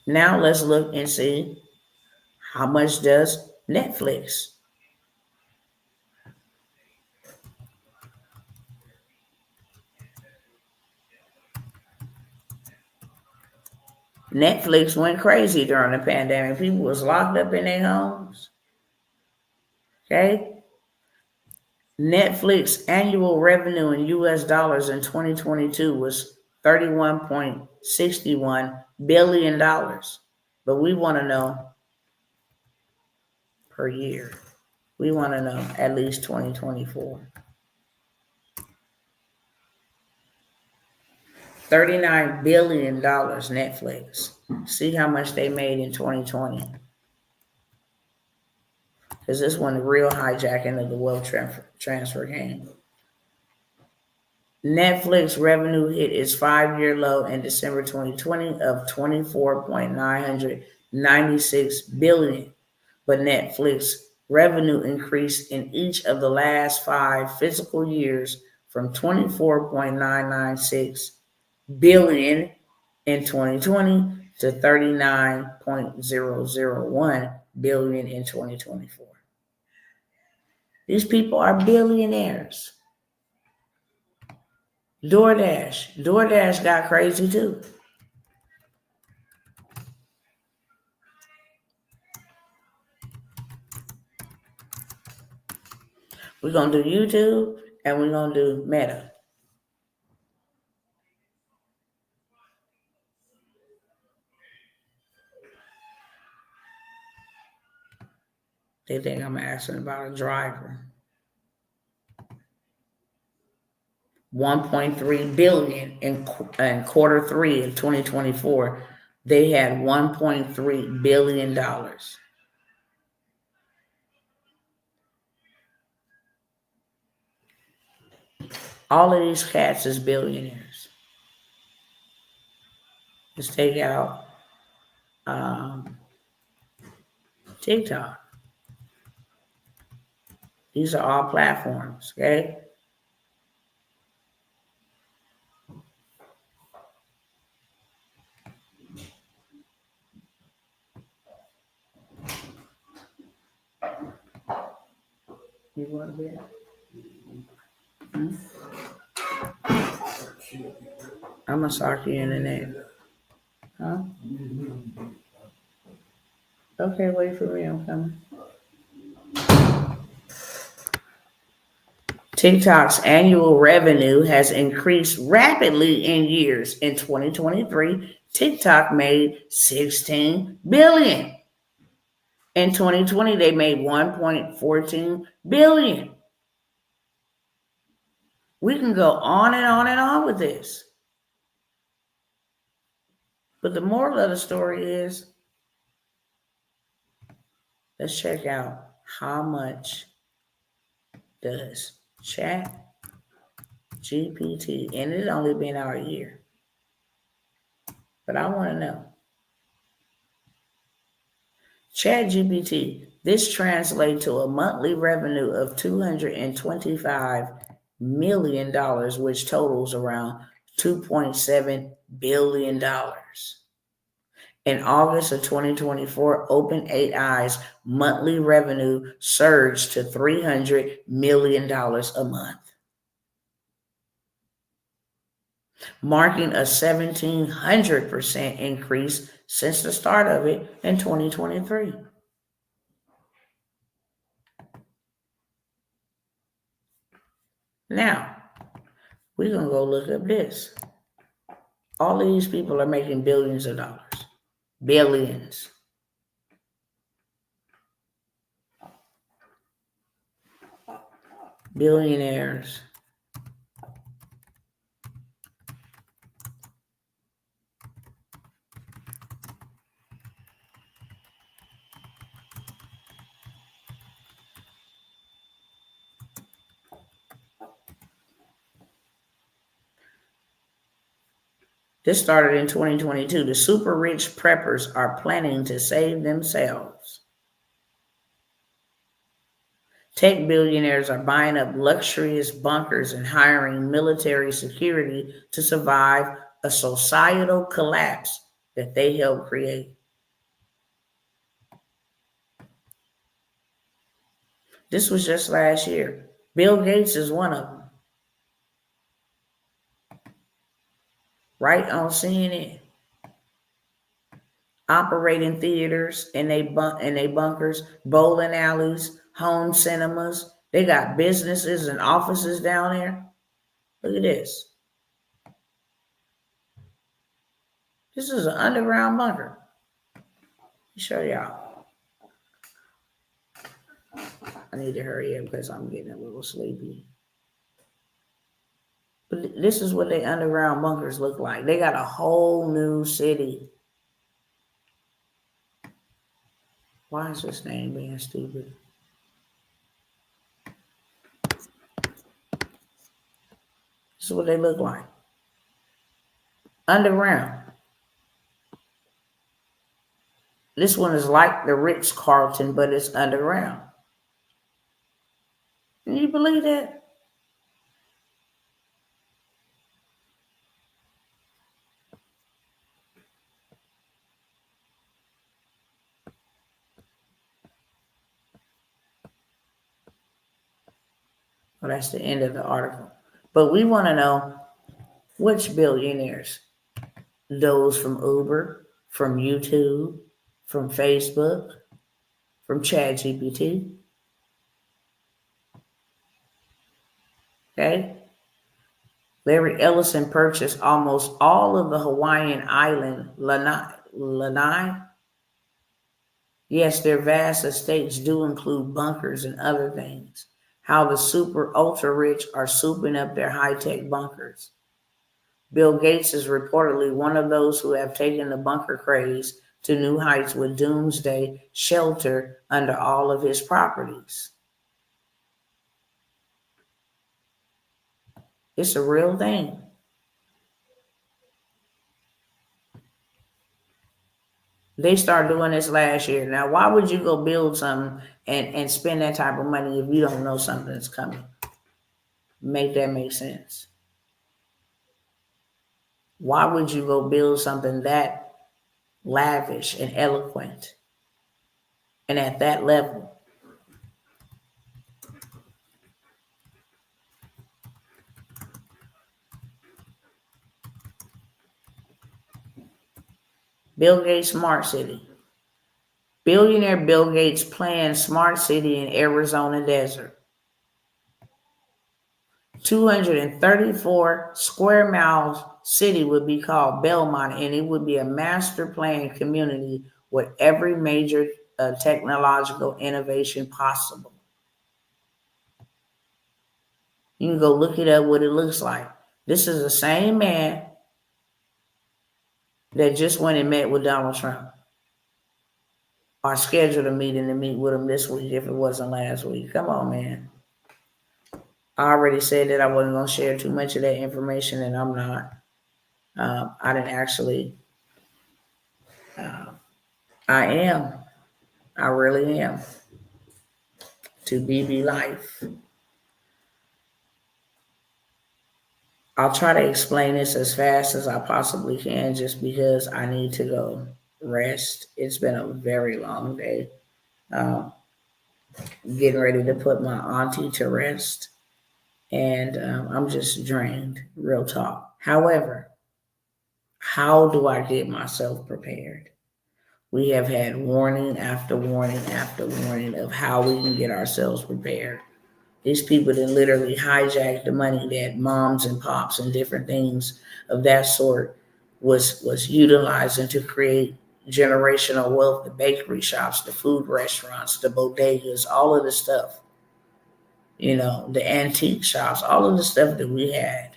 Now let's look and see how much does Netflix. Netflix went crazy during the pandemic. People was locked up in their homes. Okay? Netflix annual revenue in US dollars in 2022 was $31.61 billion. But we want to know per year. We want to know at least 2024. $39 billion Netflix. See how much they made in 2020. Because this one, the real hijacking of the wealth transfer came. Netflix revenue hit its 5-year low in December 2020 of $24.996 billion. But Netflix revenue increased in each of the last 5 fiscal years from $24.996 billion in 2020 to $39.001 billion in 2024. These people are billionaires. DoorDash got crazy too. We're going to do YouTube and we're going to do Meta. They think I'm asking about a driver. 1.3 billion in quarter 3 of 2024. They had $1.3 billion. All of these cats is billionaires. Let's take out TikTok. These are all platforms, okay? You want to be? I'm going to sock you in the neck. Huh? Okay, wait for me. I'm coming. TikTok's annual revenue has increased rapidly in years. In 2023, TikTok made $16 billion. In 2020, they made $1.14 billion. We can go on and on and on with this. But the moral of the story is, let's check out how much does Chat GPT, and it's only been out a year, but I want to know. Chat GPT, this translates to a monthly revenue of $225 million, which totals around $2.7 billion. In August of 2024, OpenAI's monthly revenue surged to $300 million a month, marking a 1,700% increase since the start of it in 2023. Now, we're going to go look up this. All of these people are making billions of dollars. Billions. Billionaires. This started in 2022. The super rich preppers are planning to save themselves. Tech billionaires are buying up luxurious bunkers and hiring military security to survive a societal collapse that they helped create. This was just last year. Bill Gates is one of them. Right on CNN. Operating theaters and they bunkers, bowling alleys, home cinemas. They got businesses and offices down there. Look at this. This is an underground bunker. Let me show y'all. I need to hurry up because I'm getting a little sleepy. But this is what the underground bunkers look like. They got a whole new city. Why is this name being stupid? This is what they look like. Underground. This one is like the Ritz-Carlton, but it's underground. Can you believe that? Well, that's the end of the article. But we want to know which billionaires. Those from Uber, from YouTube, from Facebook, from ChatGPT. Okay? Larry Ellison purchased almost all of the Hawaiian island Lanai. Yes, their vast estates do include bunkers and other things. How the super ultra rich are souping up their high-tech bunkers. Bill Gates is reportedly one of those who have taken the bunker craze to new heights with doomsday shelter under all of his properties. It's a real thing. They started doing this last year. Now, why would you go build something and spend that type of money if you don't know something's coming? Make that make sense. Why would you go build something that lavish and eloquent and at that level? Bill Gates Smart City. Billionaire Bill Gates plans smart city in Arizona desert. 234 square miles city would be called Belmont, and it would be a master planned community with every major technological innovation possible. You can go look it up what it looks like. This is the same man that just went and met with Donald Trump. Or scheduled a meeting to meet with him this week if it wasn't last week. Come on, man. I already said that I wasn't going to share too much of that information, and I'm not. I didn't actually. I am. I really am. To BB Life. I'll try to explain this as fast as I possibly can just because I need to go. rest. It's been a very long day. Um, Getting ready to put my auntie to rest, and I'm just drained, real talk. However, how do I get myself prepared? We have had warning after warning after warning of how we can get ourselves prepared. These people that literally hijacked the money that moms and pops and different things of that sort was utilizing to create generational wealth, the bakery shops, the food restaurants, the bodegas, all of the stuff, the antique shops, all of the stuff that we had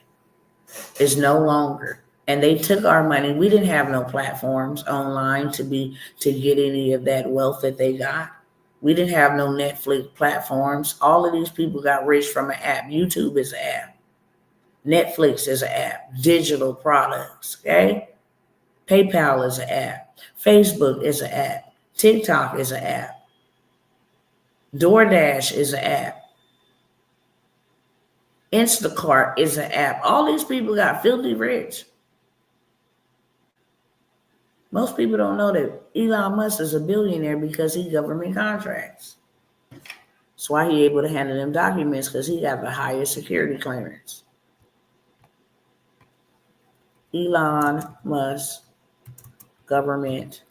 is no longer. And they took our money. We didn't have no platforms online to get any of that wealth that they got. We didn't have no Netflix platforms. All of these people got rich from an app. YouTube is an app. Netflix is an app. Digital products, okay? PayPal is an app. Facebook is an app. TikTok is an app. DoorDash is an app. Instacart is an app. All these people got filthy rich. Most people don't know that Elon Musk is a billionaire because he government contracts. That's why he able to handle them documents, because he got the highest security clearance. Elon Musk government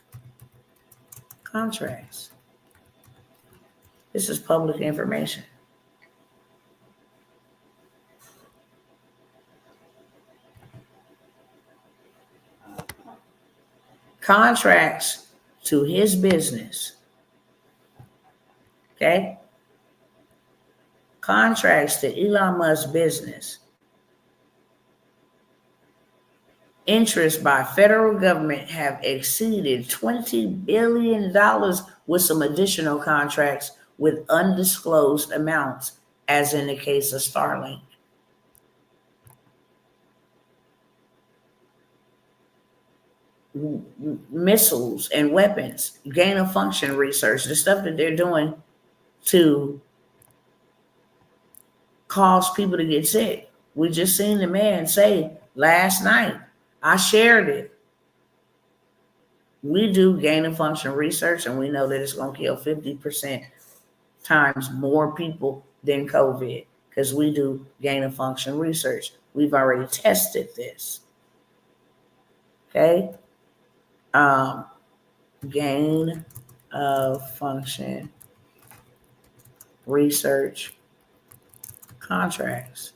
contracts. This is public information. Contracts to his business. Okay? Contracts to Elon Musk's business. Interest by federal government have exceeded $20 billion with some additional contracts with undisclosed amounts, as in the case of Starlink. Missiles and weapons, gain of function research, the stuff that they're doing to cause people to get sick. We just seen the man say last night, I shared it. We do gain of function research, and we know that it's going to kill 50% times more people than COVID, because we do gain of function research. We've already tested this. Okay? Gain of function research contracts.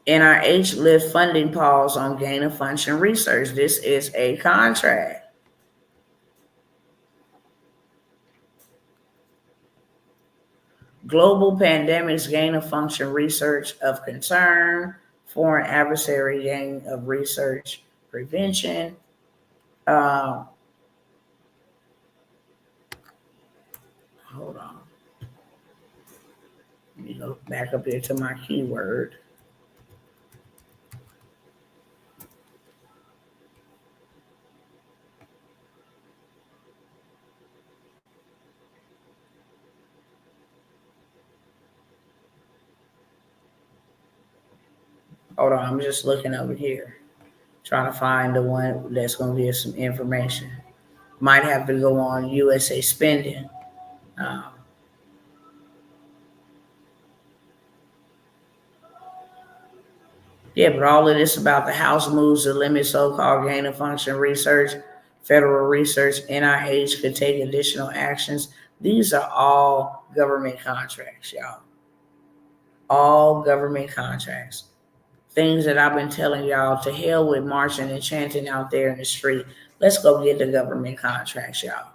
NIH lift funding pause on gain of function research. This is a contract. Global pandemics, gain of function research of concern. Foreign adversary, gain of research prevention. Hold on. Let me go back up here to my keyword. Hold on, I'm just looking over here, trying to find the one that's going to give some information. Might have to go on USA spending. Yeah, but all of this about the House moves to limit so-called gain of function research, federal research, NIH could take additional actions. These are all government contracts, y'all. All government contracts. Things that I've been telling y'all, to hell with marching and chanting out there in the street. Let's go get the government contracts, y'all.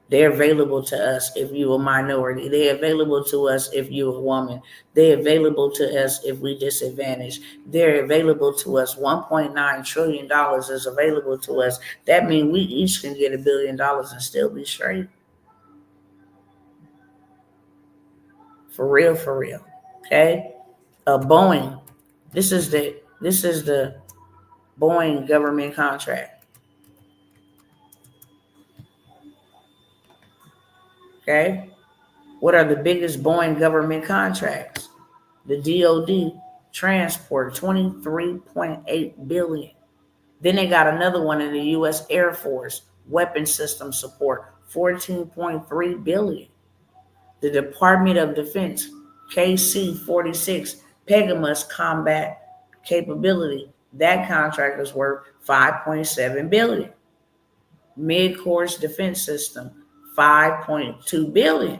They're available to us if you're a minority. They're available to us if you're a woman. They're available to us if we disadvantaged. They're available to us. $1.9 trillion is available to us. That means we each can get $1 billion and still be straight. For real, for real. Okay? Boeing. This is the Boeing government contract. Okay? What are the biggest Boeing government contracts? The DoD Transport, $23.8 billion. Then they got another one in the U.S. Air Force, weapon system support, $14.3 billion. The Department of Defense, KC-46, Pegasus combat capability, that contract is worth $5.7 billion. Mid-course defense system, $5.2 billion.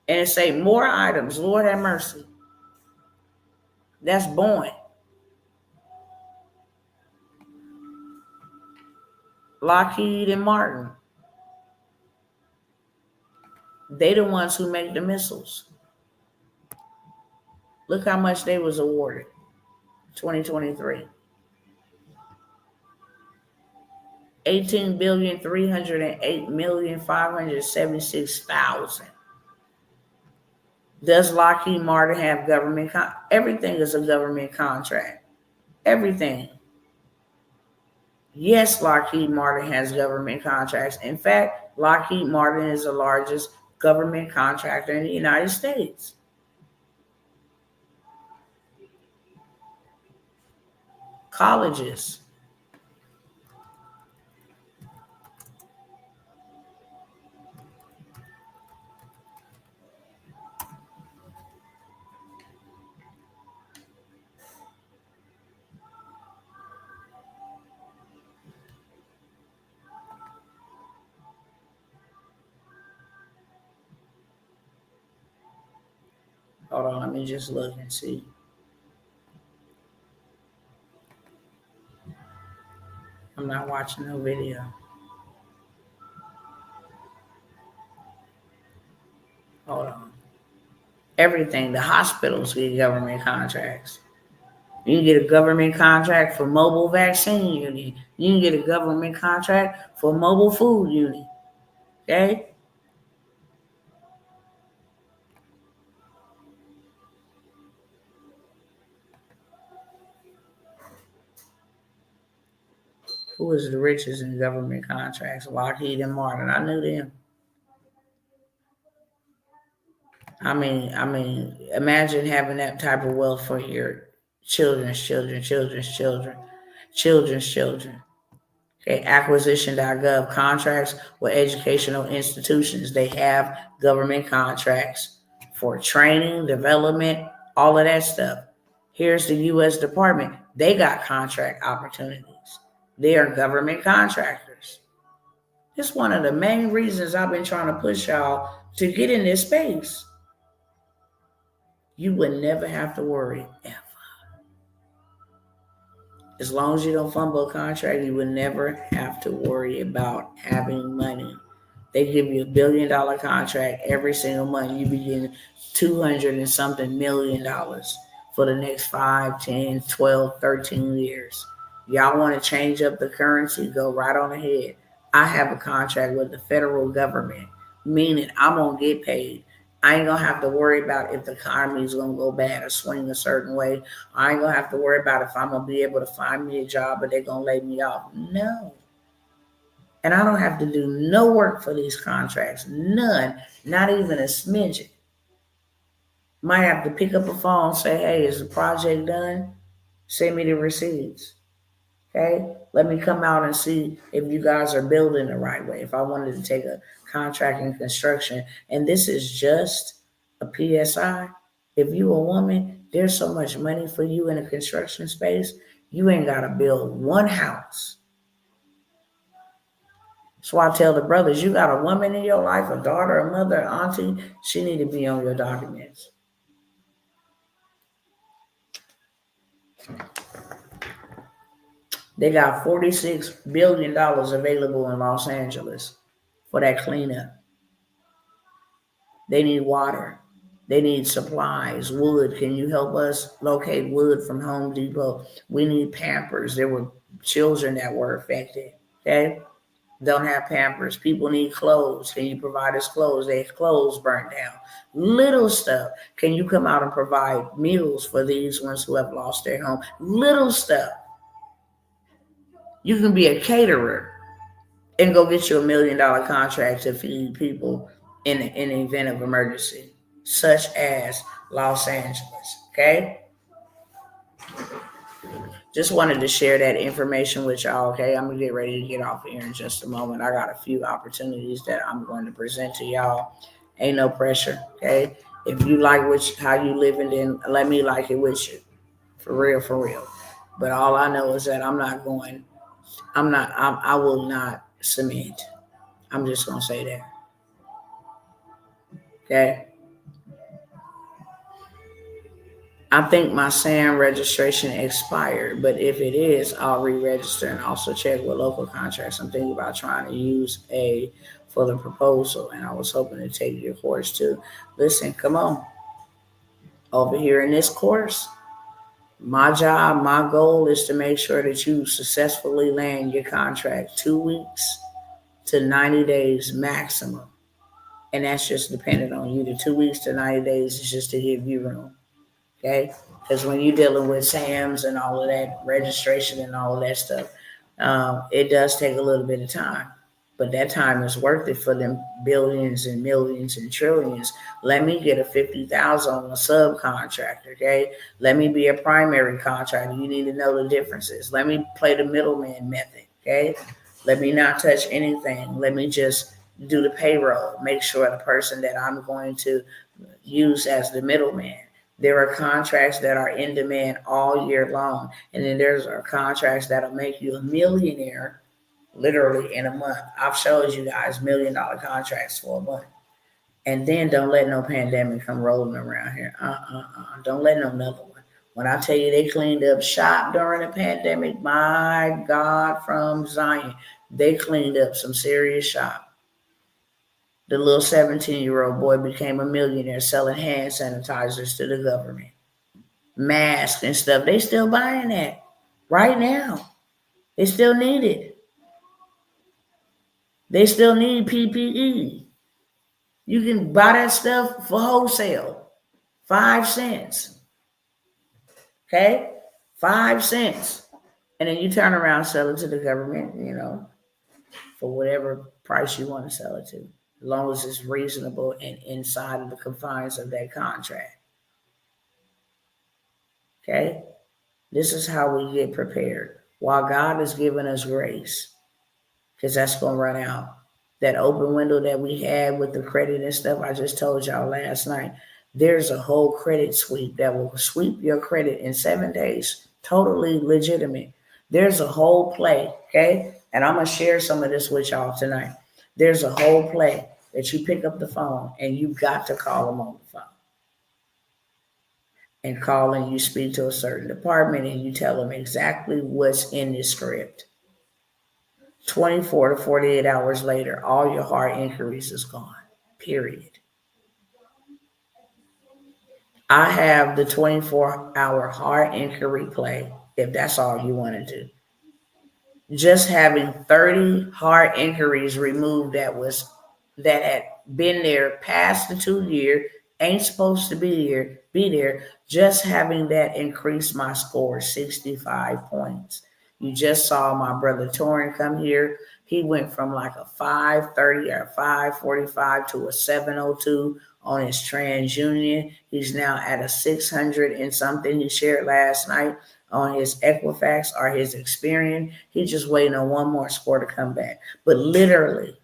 And it say more items, Lord have mercy. That's Boeing. Lockheed and Martin. They the ones who make the missiles. Look how much they was awarded. 2023. $18,308,576,000. Does Lockheed Martin have government? Everything is a government contract. Everything. Yes, Lockheed Martin has government contracts. In fact, Lockheed Martin is the largest government contractor in the United States. Colleges. Hold on, let me just look and see. I'm not watching no video. Hold on. Everything. The hospitals get government contracts. You can get a government contract for mobile vaccine unit. You can get a government contract for mobile food unit. Okay? Who is the richest in government contracts? Lockheed and Martin. I knew them. I mean, imagine having that type of wealth for your children's children. Okay, acquisition.gov, contracts with educational institutions. They have government contracts for training, development, all of that stuff. Here's the U.S. Department. They got contract opportunities. They are government contractors. It's one of the main reasons I've been trying to push y'all to get in this space. You would never have to worry ever. As long as you don't fumble a contract, you would never have to worry about having money. They give you $1 billion contract every single month. You begin $200 and something million for the next 5, 10, 12, 13 years. Y'all want to change up the currency? Go right on ahead. I have a contract with the federal government, meaning I'm going to get paid. I ain't going to have to worry about if the economy is going to go bad or swing a certain way. I ain't going to have to worry about if I'm going to be able to find me a job or they're going to lay me off. No. And I don't have to do no work for these contracts. None. Not even a smidgen. Might have to pick up a phone and say, hey, is the project done? Send me the receipts. Okay? Let me come out and see if you guys are building the right way. If I wanted to take a contract in construction, and this is just a PSI. If you a woman, there's so much money for you in a construction space, you ain't got to build one house. So I tell the brothers, you got a woman in your life, a daughter, a mother, an auntie, she need to be on your documents. They got $46 billion available in Los Angeles for that cleanup. They need water. They need supplies, wood. Can you help us locate wood from Home Depot? We need Pampers. There were children that were affected, okay? Don't have Pampers. People need clothes. Can you provide us clothes? Their clothes burnt down. Little stuff. Can you come out and provide meals for these ones who have lost their home? Little stuff. You can be a caterer and go get you $1 million contract to feed people in an event of emergency, such as Los Angeles, okay? Just wanted to share that information with y'all. Okay, I'm gonna get ready to get off here in just a moment. I got a few opportunities that I'm going to present to y'all. Ain't no pressure. Okay, if you like how you living, then let me like it with you. For real, for real. But all I know is that I will not submit. I'm just gonna say that. Okay. I think my SAM registration expired, but if it is, I'll re-register and also check with local contracts. I'm thinking about trying to use for the proposal, and I was hoping to take your course too. Listen, come on. Over here in this course, my job, my goal is to make sure that you successfully land your contract 2 weeks to 90 days maximum. And that's just dependent on you. The 2 weeks to 90 days is just to give you room. Okay? Because when you're dealing with SAMs and all of that, registration and all of that stuff, it does take a little bit of time. But that time is worth it for them billions and millions and trillions. Let me get a 50,000 on a subcontractor, okay? Let me be a primary contractor. You need to know the differences. Let me play the middleman method, okay? Let me not touch anything. Let me just do the payroll. Make sure the person that I'm going to use as the middleman. There are contracts that are in demand all year long. And then there's contracts that'll make you a millionaire literally in a month. I've showed you guys $1 million contracts for a month. And then don't let no pandemic come rolling around here. Don't let no another one. When I tell you they cleaned up shop during the pandemic, my God, from Zion, they cleaned up some serious shop. The little 17-year-old boy became a millionaire selling hand sanitizers to the government. Masks and stuff. They still buying that right now. They still need it. They still need PPE. You can buy that stuff for wholesale. 5 cents. Okay? 5 cents. And then you turn around and sell it to the government, for whatever price you want to sell it to. As long as it's reasonable and inside of the confines of that contract. Okay? This is how we get prepared. While God has given us grace, because that's going to run out. That open window that we had with the credit and stuff, I just told y'all last night, there's a whole credit sweep that will sweep your credit in 7 days. Totally legitimate. There's a whole play, okay? And I'm going to share some of this with y'all tonight. There's a whole play that you pick up the phone and you got to call them on the phone. And call and you speak to a certain department and you tell them exactly what's in the script. 24 to 48 hours later, all your hard inquiries is gone, period. I have the 24-hour hard inquiry play, if that's all you want to do. Just having 30 hard inquiries removed that had been there past the 2 year, ain't supposed to be there. Just having that increased my score 65 points. You just saw my brother Torin come here. He went from like a 530 or 545 to a 702 on his TransUnion. He's now at a 600 and something he shared last night on his Equifax or his Experian. He's just waiting on one more score to come back. But literally,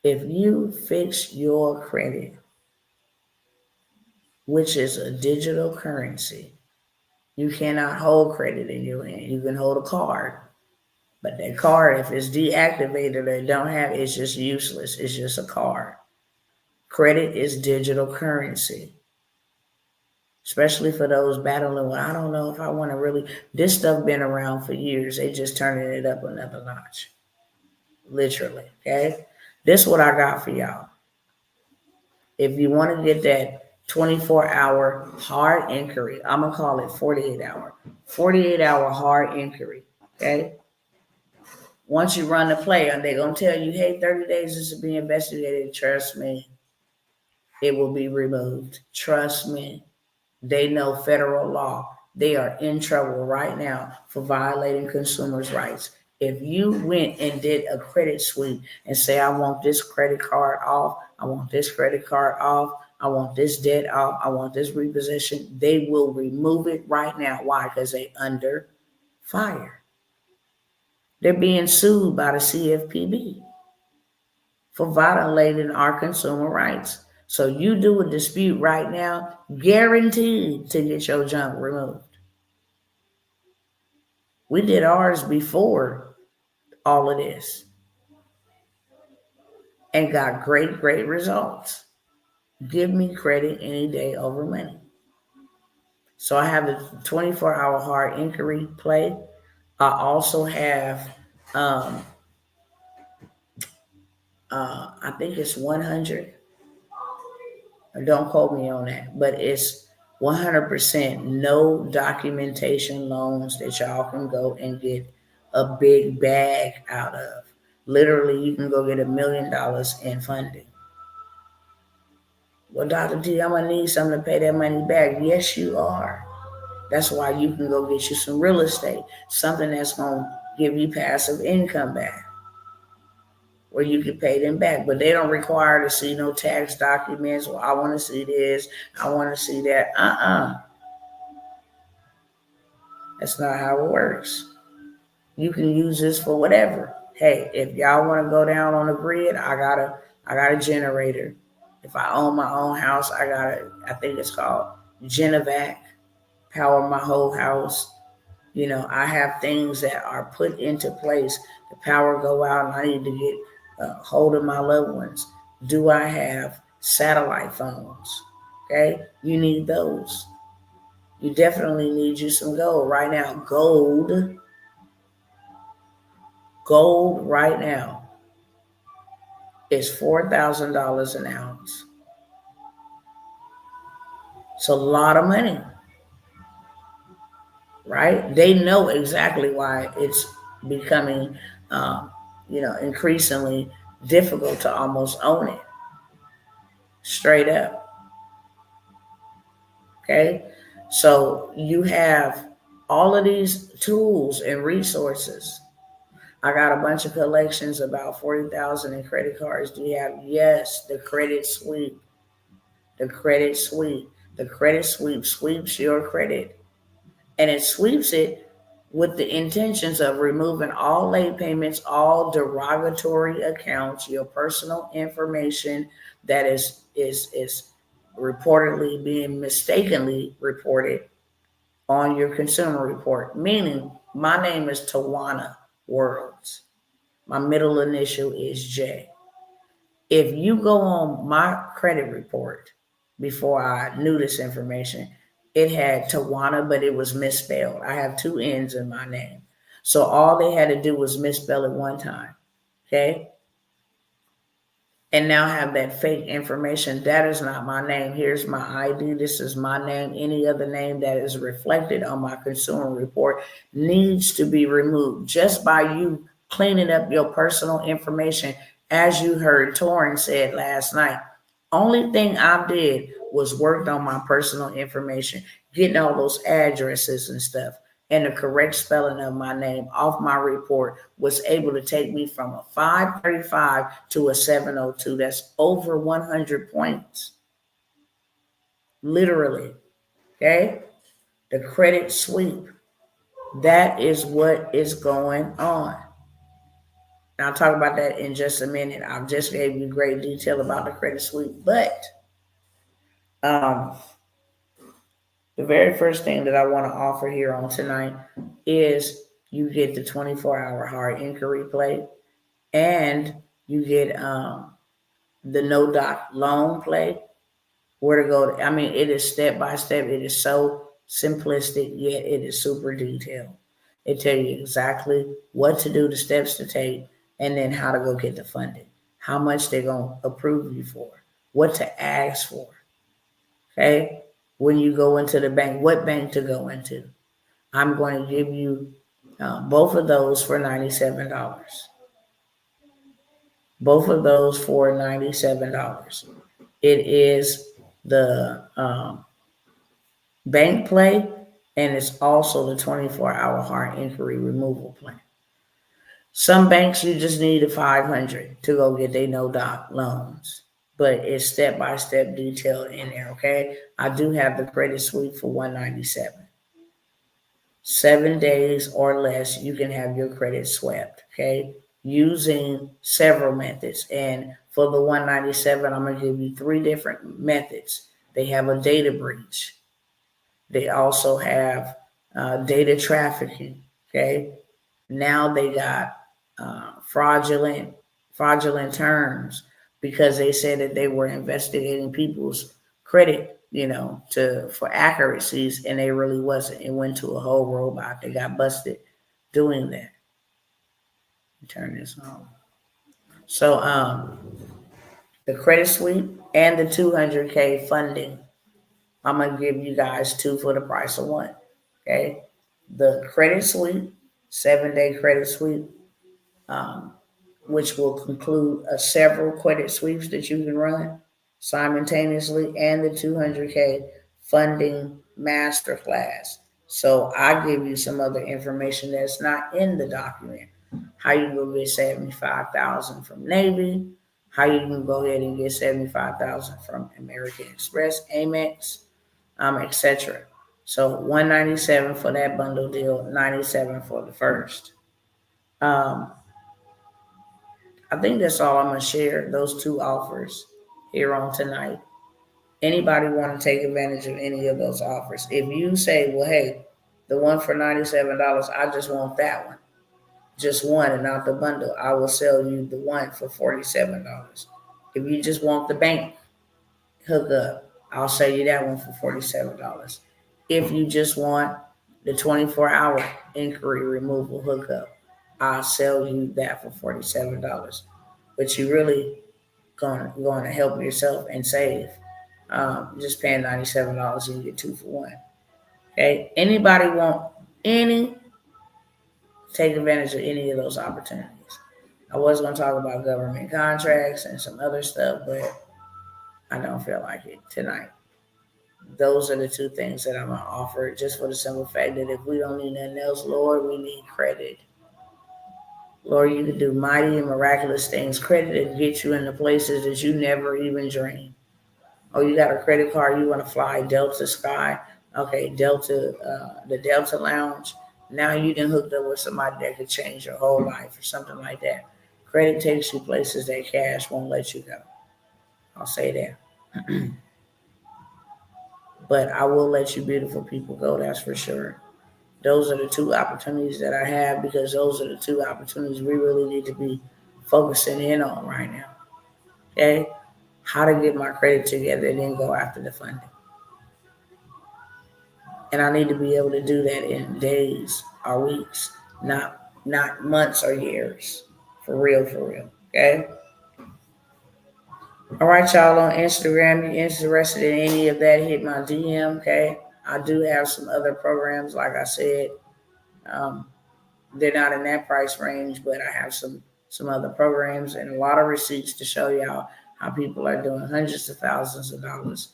if you fix your credit, which is a digital currency, you cannot hold credit in your hand. You can hold a card. But that card, if it's deactivated or don't have, it's just useless. It's just a card. Credit is digital currency. Especially for those battling, I don't know if I want to really, this stuff been around for years. They just turning it up another notch. Literally, okay? This is what I got for y'all. If you want to get that 24-hour hard inquiry, I'm going to call it 48-hour. 48-hour hard inquiry, okay? Once you run the play, and they're going to tell you, hey, 30 days is to be investigated. Trust me, it will be removed. Trust me. They know federal law. They are in trouble right now for violating consumers' rights. If you went and did a credit sweep and say, I want this credit card off, I want this credit card off, I want this debt off. I want this repossession. They will remove it right now. Why? Because they under fire. They're being sued by the CFPB for violating our consumer rights. So you do a dispute right now, guaranteed to get your junk removed. We did ours before all of this and got great results. Give me credit any day over money. So I have the 24-hour hard inquiry play. I also have, I think it's 100. Don't quote me on that, but it's 100% no documentation loans that y'all can go and get a big bag out of. Literally, you can go get $1 million in funding. Well, Dr. T, I'm going to need something to pay that money back. Yes, you are. That's why you can go get you some real estate, something that's going to give you passive income back, where you can pay them back. But they don't require to see no tax documents. Well, I want to see this. I want to see that. That's not how it works. You can use this for whatever. Hey, if y'all want to go down on the grid, I got a generator. If I own my own house, I think it's called Genovac, power my whole house. You know, I have things that are put into place. The power go out and I need to get hold of my loved ones. Do I have satellite phones? Okay, you need those. You definitely need you some gold. Right now, gold right now is $4,000 an ounce. It's a lot of money, right? They know exactly why it's becoming, increasingly difficult to almost own it. Straight up. Okay? So you have all of these tools and resources. I got a bunch of collections, about 40,000 in credit cards. Do you have? Yes, the credit sweep. The credit sweep. The credit sweep sweeps your credit. And it sweeps it with the intentions of removing all late payments, all derogatory accounts, your personal information that is reportedly being mistakenly reported on your consumer report. Meaning, my name is Tawana Worlds. My middle initial is J. If you go on my credit report, before I knew this information, it had Tawana, but it was misspelled. I have 2 N's in my name. So all they had to do was misspell it one time. Okay? And now have that fake information. That is not my name. Here's my ID. This is my name. Any other name that is reflected on my consumer report needs to be removed just by you cleaning up your personal information. As you heard Torrin said last night, only thing I did was worked on my personal information, getting all those addresses and stuff, and the correct spelling of my name off my report was able to take me from a 535 to a 702. That's over 100 points. Literally. Okay? The credit sweep. That is what is going on. And I'll talk about that in just a minute. I've just gave you great detail about the credit sweep, but the very first thing that I want to offer here on tonight is you get the 24-hour hard inquiry play, and you get the no doc loan play. Where to go? I mean, it is step by step. It is so simplistic, yet it is super detailed. It tells you exactly what to do, the steps to take, and then how to go get the funding, how much they're going to approve you for, what to ask for. Okay? When you go into the bank, what bank to go into. I'm going to give you both of those for $97. Both of those for $97. It is the bank play, and it's also the 24-hour hard inquiry removal plan. Some banks, you just need a $500 to go get their no doc loans. but it's step-by-step detailed in there, okay? I do have the credit suite for $197. 7 days or less, you can have your credit swept, okay? Using several methods. And for the $197, I'm going to give you 3 different methods. They have a data breach. They also have data trafficking, okay? Now they got fraudulent terms because they said that they were investigating people's credit, for accuracies, and they really wasn't. It went to a whole robot. They got busted doing that. Turn this on. So the credit suite and the 200K funding, I'm gonna give you guys 2 for the price of 1. Okay, the credit suite, 7-day credit suite, which will conclude several credit sweeps that you can run simultaneously, and the 200K funding masterclass. So I give you some other information that's not in the document. How you can go get 75,000 from Navy, how you can go ahead and get 75,000 from American Express, Amex, etc. So $197 for that bundle deal, $97 for the first. I think that's all I'm gonna share. Those 2 offers here on tonight. Anybody want to take advantage of any of those offers? If you say, well, hey, the one for $97, I just want that one, just one and not the bundle, I will sell you the one for $47. If you just want the bank hookup, I'll sell you that one for $47. If you just want the 24-hour inquiry removal hookup, I'll sell you that for $47. But you really going to help yourself and save. Just paying $97 and you get 2 for 1. Okay. Anybody want take advantage of any of those opportunities? I was going to talk about government contracts and some other stuff, but I don't feel like it tonight. Those are the 2 things that I'm going to offer, just for the simple fact that if we don't need nothing else, Lord, we need credit. Lord, you can do mighty and miraculous things. Credit will get you into places that you never even dreamed. Oh, you got a credit card, you want to fly Delta Sky. Okay, the Delta Lounge. Now you done hooked up with somebody that could change your whole life or something like that. Credit takes you places that cash won't let you go. I'll say that. But I will let you beautiful people go, that's for sure. Those are the 2 opportunities that I have, because those are the 2 opportunities we really need to be focusing in on right now. Okay? How to get my credit together and then go after the funding. And I need to be able to do that in days or weeks, not months or years. For real. Okay? All right, y'all, on Instagram, you're interested in any of that, hit my DM, okay? I do have some other programs, like I said. They're not in that price range, but I have some other programs and a lot of receipts to show y'all how people are doing hundreds of thousands of dollars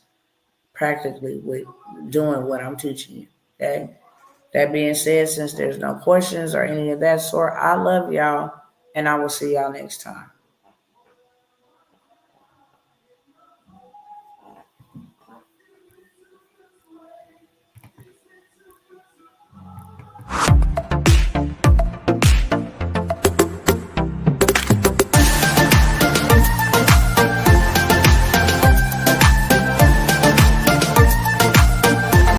practically with doing what I'm teaching you, okay? That being said, since there's no questions or any of that sort, I love y'all, and I will see y'all next time.